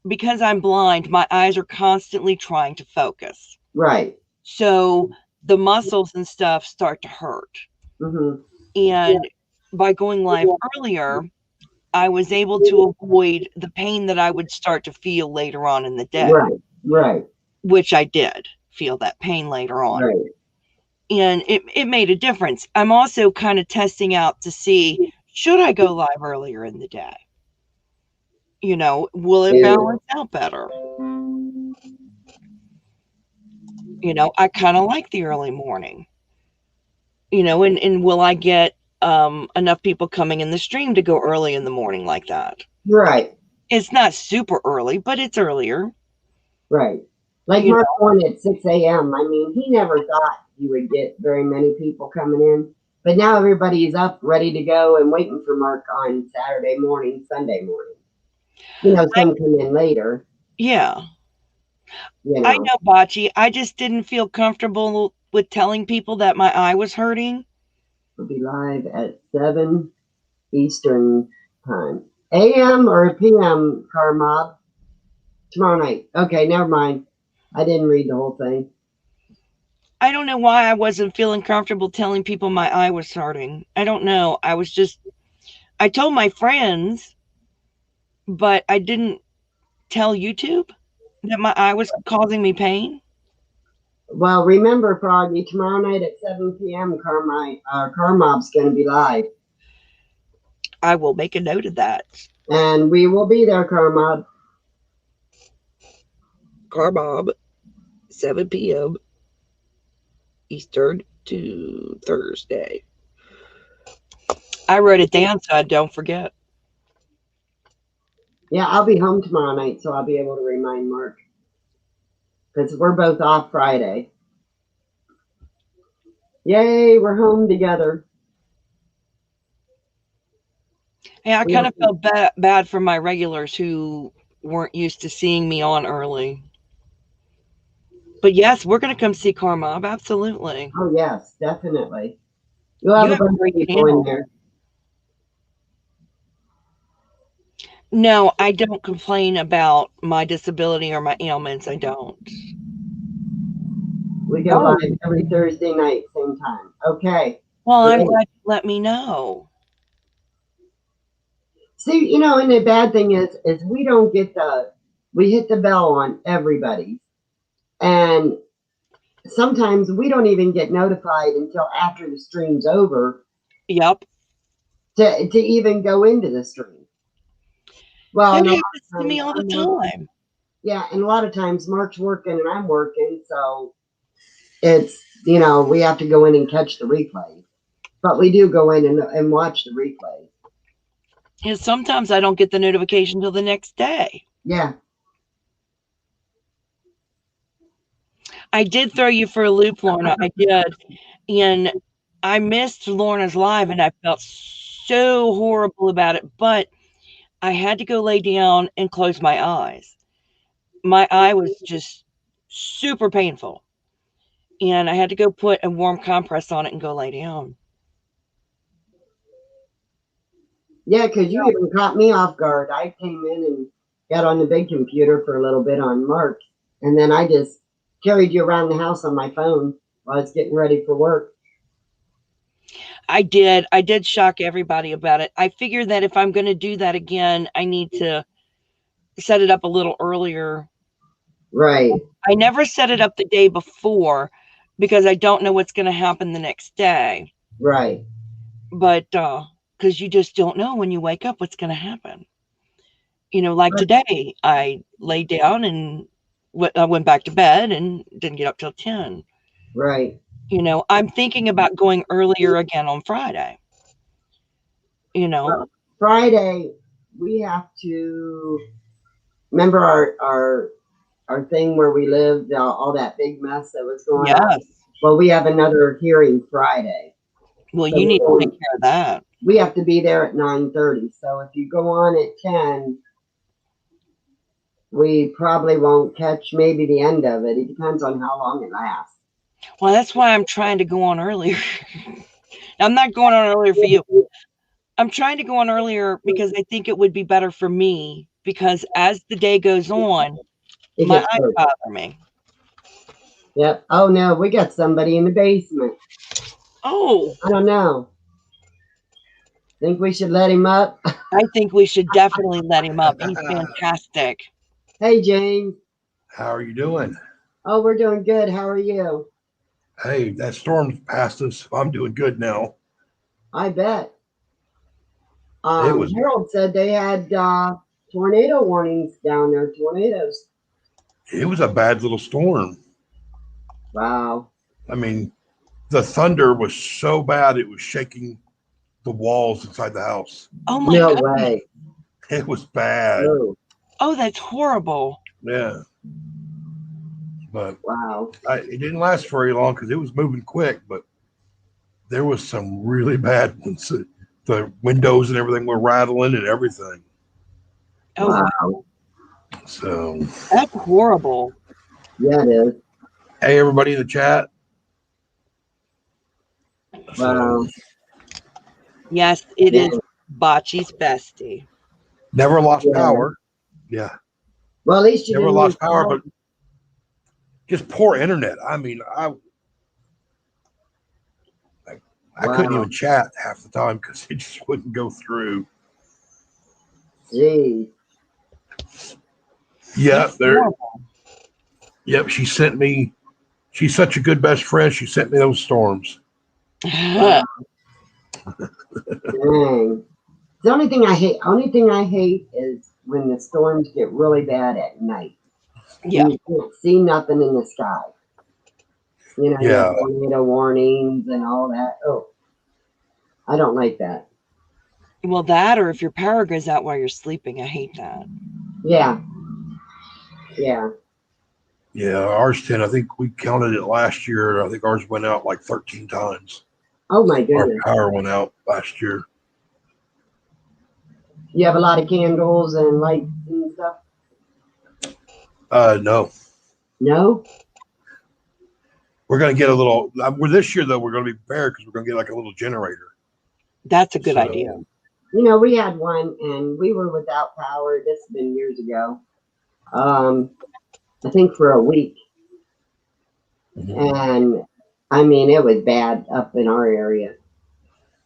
Because I'm blind, my eyes are constantly trying to focus. Right. So the muscles and stuff start to hurt. Mm-hmm. And by going live earlier, I was able to avoid the pain that I would start to feel later on in the day. Right. Which I did feel that pain later on. Right. And it made a difference. I'm also kind of testing out to see, should I go live earlier in the day? Will it balance out better? I kind of like the early morning. And will I get enough people coming in the stream to go early in the morning like that? Right. It's not super early, but it's earlier. Right. Like Mark on at 6 a.m. I mean, he never thought you would get very many people coming in. But now everybody's up, ready to go, and waiting for Mark on Saturday morning, Sunday morning. Some come in later. Yeah. I know, Bachi. I just didn't feel comfortable with telling people that my eye was hurting. We'll be live at 7 Eastern time. AM or PM, Karmob? Tomorrow night. Okay, never mind. I didn't read the whole thing. I don't know why I wasn't feeling comfortable telling people my eye was hurting. I don't know. I told my friends, but I didn't tell YouTube that my eye was causing me pain. Well, remember, Froggy, tomorrow night at 7 p.m., Karmob's going to be live. I will make a note of that. And we will be there, Karmob. Karmob, 7 p.m. Eastern to Thursday. I wrote it down so I don't forget. Yeah, I'll be home tomorrow night, so I'll be able to remind Mark. Because we're both off Friday. Yay, we're home together. Yeah, I kind of felt bad for my regulars who weren't used to seeing me on early. But yes, we're going to come see Carmob. Absolutely. Oh yes, definitely. You'll have You a have a bunch of great people in panel. there. No, I don't complain about my disability or my ailments. I don't. We go Oh. live every Thursday night, same time. Okay. Well, I'm Great. glad you let me know. See, you know, and the bad thing is we don't get we hit the bell on everybody. And sometimes we don't even get notified until after the stream's over Yep. to even go into the stream. Well, That and a lot happens of to me times all the I'm working. time. Yeah, and a lot of times Mark's working and I'm working, so it's, you know, we have to go in and catch the replay. But we do go in and watch the replay. And sometimes I don't get the notification till the next day. Yeah. I did throw you for a loop, Lorna. I did. And I missed Lorna's live and I felt so horrible about it. But I had to go lay down and close my eyes. My eye was just super painful. And I had to go put a warm compress on it and go lay down. Yeah, because you even caught me off guard. I came in and got on the big computer for a little bit on Mark. And then I just carried you around the house on my phone while I was getting ready for work. I did shock everybody about it. I figured that if I'm going to do that again, I need to set it up a little earlier. Right. I never set it up the day before because I don't know what's going to happen the next day. Right. But because you just don't know when you wake up what's going to happen. You know, like today, I laid down and I went back to bed and didn't get up till 10. Right. You know, I'm thinking about going earlier again on Friday. You know, Well, Friday we have to remember our thing where we lived, all that big mess that was going on. yes. Well, we have another hearing Friday. Well, So you need to take care of that. we have to be there at 9:30. So if you go on at 10, we probably won't catch maybe the end of it. It depends on how long it lasts. Well, that's why I'm trying to go on earlier. I'm not going on earlier for you. I'm trying to go on earlier because I think it would be better for me because as the day goes on, It my gets eyes worse. bother me. Yep. Oh no, we got somebody in the basement. Oh, I don't know. Think we should let him up? I think we should definitely let him up. He's fantastic. Hey, James. How are you doing? Oh, we're doing good. How are you? Hey, that storm's passed us. I'm doing good now. I bet. It was- Harold said they had tornado warnings down there. Tornadoes. It was a bad little storm. Wow. I mean, the thunder was so bad it was shaking the walls inside the house. Oh my No God. way. It was bad. Oh, Oh, that's horrible. Yeah. But wow. it didn't last very long because it was moving quick, but there was some really bad ones. The windows and everything were rattling and everything. Oh, Wow. So, that's horrible. Yeah, it is. hey, everybody in the chat. Wow. Yes, it Yeah. is Bocce's bestie. Never lost Yeah. power. Yeah. Well, at least you Never didn't lost lose power, but just poor internet. I mean, I couldn't Wow. even chat half the time because it just wouldn't go through. Gee. Yeah, That's there. horrible. Yep, she sent me. She's such a good best friend. She sent me those storms. Dang. The only thing I hate is when the storms get really bad at night. Yeah. And you can't see nothing in the sky. You know, you have Yeah. tornado warnings and all that. Oh, I don't like that. Well, that or if your power goes out while you're sleeping, I hate that. Yeah. Yeah. Yeah, ours 10. I think we counted it last year. I think ours went out like 13 times. Oh my Our goodness. power went out last year. You have a lot of candles and lights and stuff. No. No? We're going to get a little. We're this year though. We're going to be prepared because we're going to get like a little generator. That's a good So, idea. You know, we had one and we were without power. This has been years ago. I think for a week. And I mean, it was bad up in our area.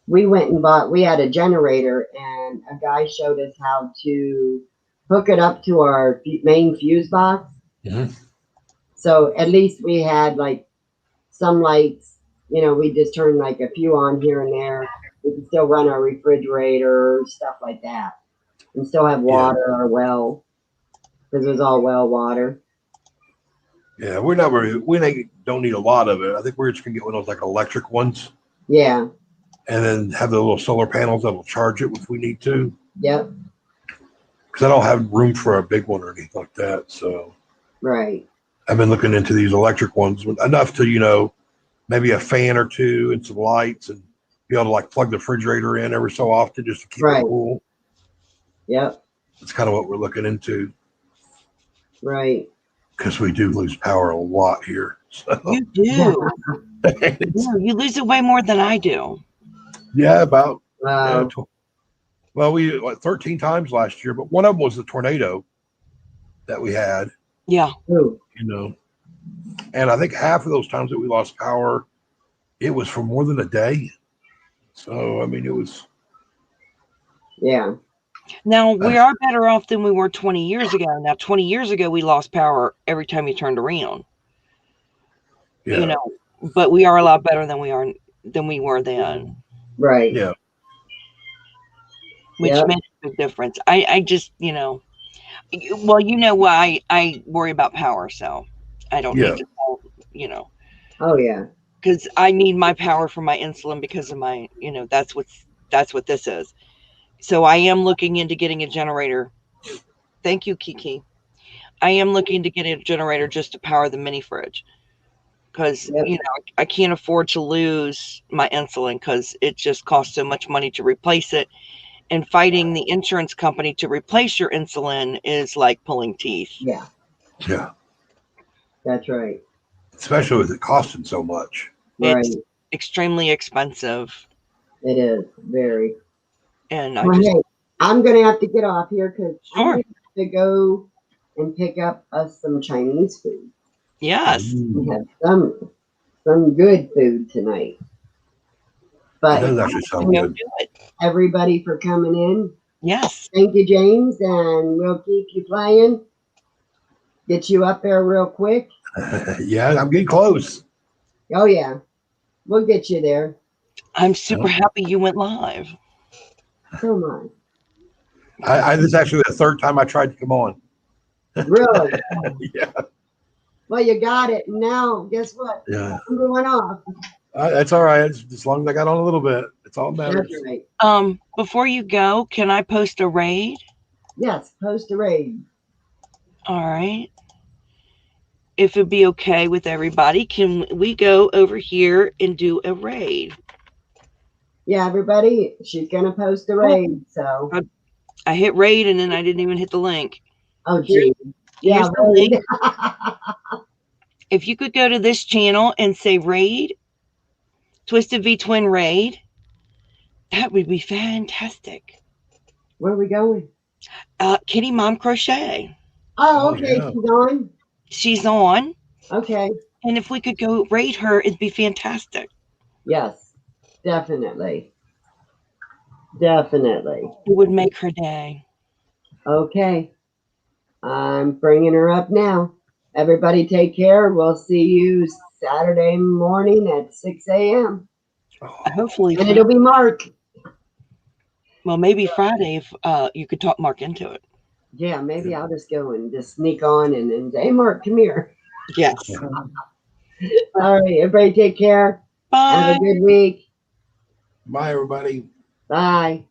We went and we had a generator and a guy showed us how to hook it up to our main fuse box. Mhm. So at least we had like some lights, you know, we just turned like a few on here and there. We could still run our refrigerator, stuff like that, and still have water or well, because it was all well water. Yeah, we don't need a lot of it. I think we're just gonna get one of those like electric ones, Yeah. and then have the little solar panels that'll charge it if we need to. Yep. Because I don't have room for a big one or anything like that. So Right. I've been looking into these electric ones enough to, you know, maybe a fan or two and some lights and be able to like plug the refrigerator in every so often just to keep Right. it cool. Yep. That's kind of what we're looking into Right. because we do lose power a lot here. So You do. No, you lose it way more than I do. yeah, about Wow. well, we 13 times last year, but one of them was the tornado that we had. Yeah. Ooh. You know, and I think half of those times that we lost power, it was for more than a day. So I mean, it was. Yeah. Now we are better off than we were 20 years ago. Now, 20 years ago, we lost power every time you turned around. Yeah. You know, but we are a lot better than we were then. Right. Yeah. Which Yep. makes a big difference. I just, you know, well, you know why I worry about power, so I don't Yeah. need to tell, you know, Oh yeah. because I need my power for my insulin because of my, you know, that's what this is. So I am looking into getting a generator. Thank you, Kiki. I am looking to get a generator just to power the mini fridge because, Yep. you know, I can't afford to lose my insulin because it just costs so much money to replace it. And fighting the insurance company to replace your insulin is like pulling teeth. Yeah. Yeah. That's right. Especially with it costing so much. Right. It's extremely expensive. It is very. And I Well, just, hey, I'm gonna have to get off here because I'm Sure. gonna have to go and pick up us some Chinese food. yes. We have some good food tonight. That But does actually sound We'll good. do it. everybody for coming in. Yes. Thank you, James, and we'll keep you playing. Get you up there real quick. Yeah, I'm getting close. Oh yeah, we'll get you there. I'm super happy you went live. So much. This is actually the third time I tried to come on. Really? Yeah. Well, you got it. Now, guess what? Yeah. I'm going off. That's all right. As long as I got on a little bit, it's all that matters. That's right. Before you go, can I post a raid? Yes, post a raid. All right. If it'd be okay with everybody, can we go over here and do a raid? Yeah, everybody, she's gonna post a raid. So, I hit raid and then I didn't even hit the link. oh gee, yeah, Here's the raid. link. If you could go to this channel and say raid, Twisted V Twin raid, that would be fantastic. Where are we going? Kitty Mom Crochet. Oh, Oh, okay, yeah. she's on. She's on. Okay, And if we could go raid her, it'd be fantastic. yes, definitely, definitely. It would make her day. Okay, I'm bringing her up now. Everybody, take care. We'll see you Saturday morning at 6 a.m. Hopefully, And it'll be Mark. well, maybe Friday if you could talk Mark into it. Yeah, maybe I'll just go and just sneak on and then say, hey, Mark, come here. Yes. All right, everybody take care. Bye. Have a good week. Bye, everybody. Bye.